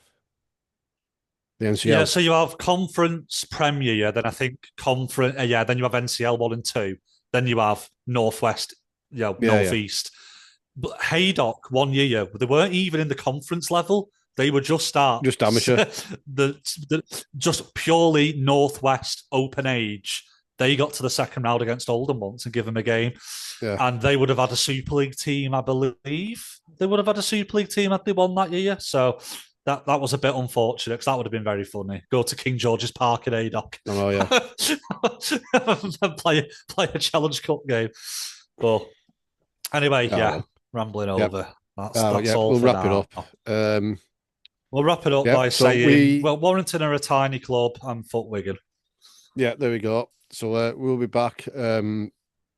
The yeah. NCL. So you have Conference Premier, yeah, then I think Conference, yeah. Then you have NCL 1 and 2. Then you have Northwest, Yeah, yeah. Northeast. But Haydock 1 year, they weren't even in the conference level. They were just start Just amateur. the just purely Northwest open age. They got to the second round against Oldham once and give them a game, Yeah. and they would have had a Super League team, I believe. They would have had a Super League team had they won that year. So that was a bit unfortunate because that would have been very funny. Go to King George's Park in Haydock I know, yeah. and play a Challenge Cup game. But anyway, Oh, yeah, well. rambling Yep. over. Oh, That's yeah. all We'll for wrap it now. up. Um, We'll wrap it up yeah. by So saying, well, Warrington are a tiny club and Foot Wigan. yeah, there we go. So we'll be back.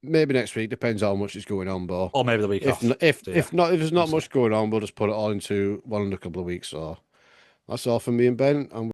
Maybe next week. Depends how much is going on, but Or maybe the week off. So, yeah, if there's we'll not see. much going on, we'll just put it all into one in a couple of weeks. So that's all from me and Ben, and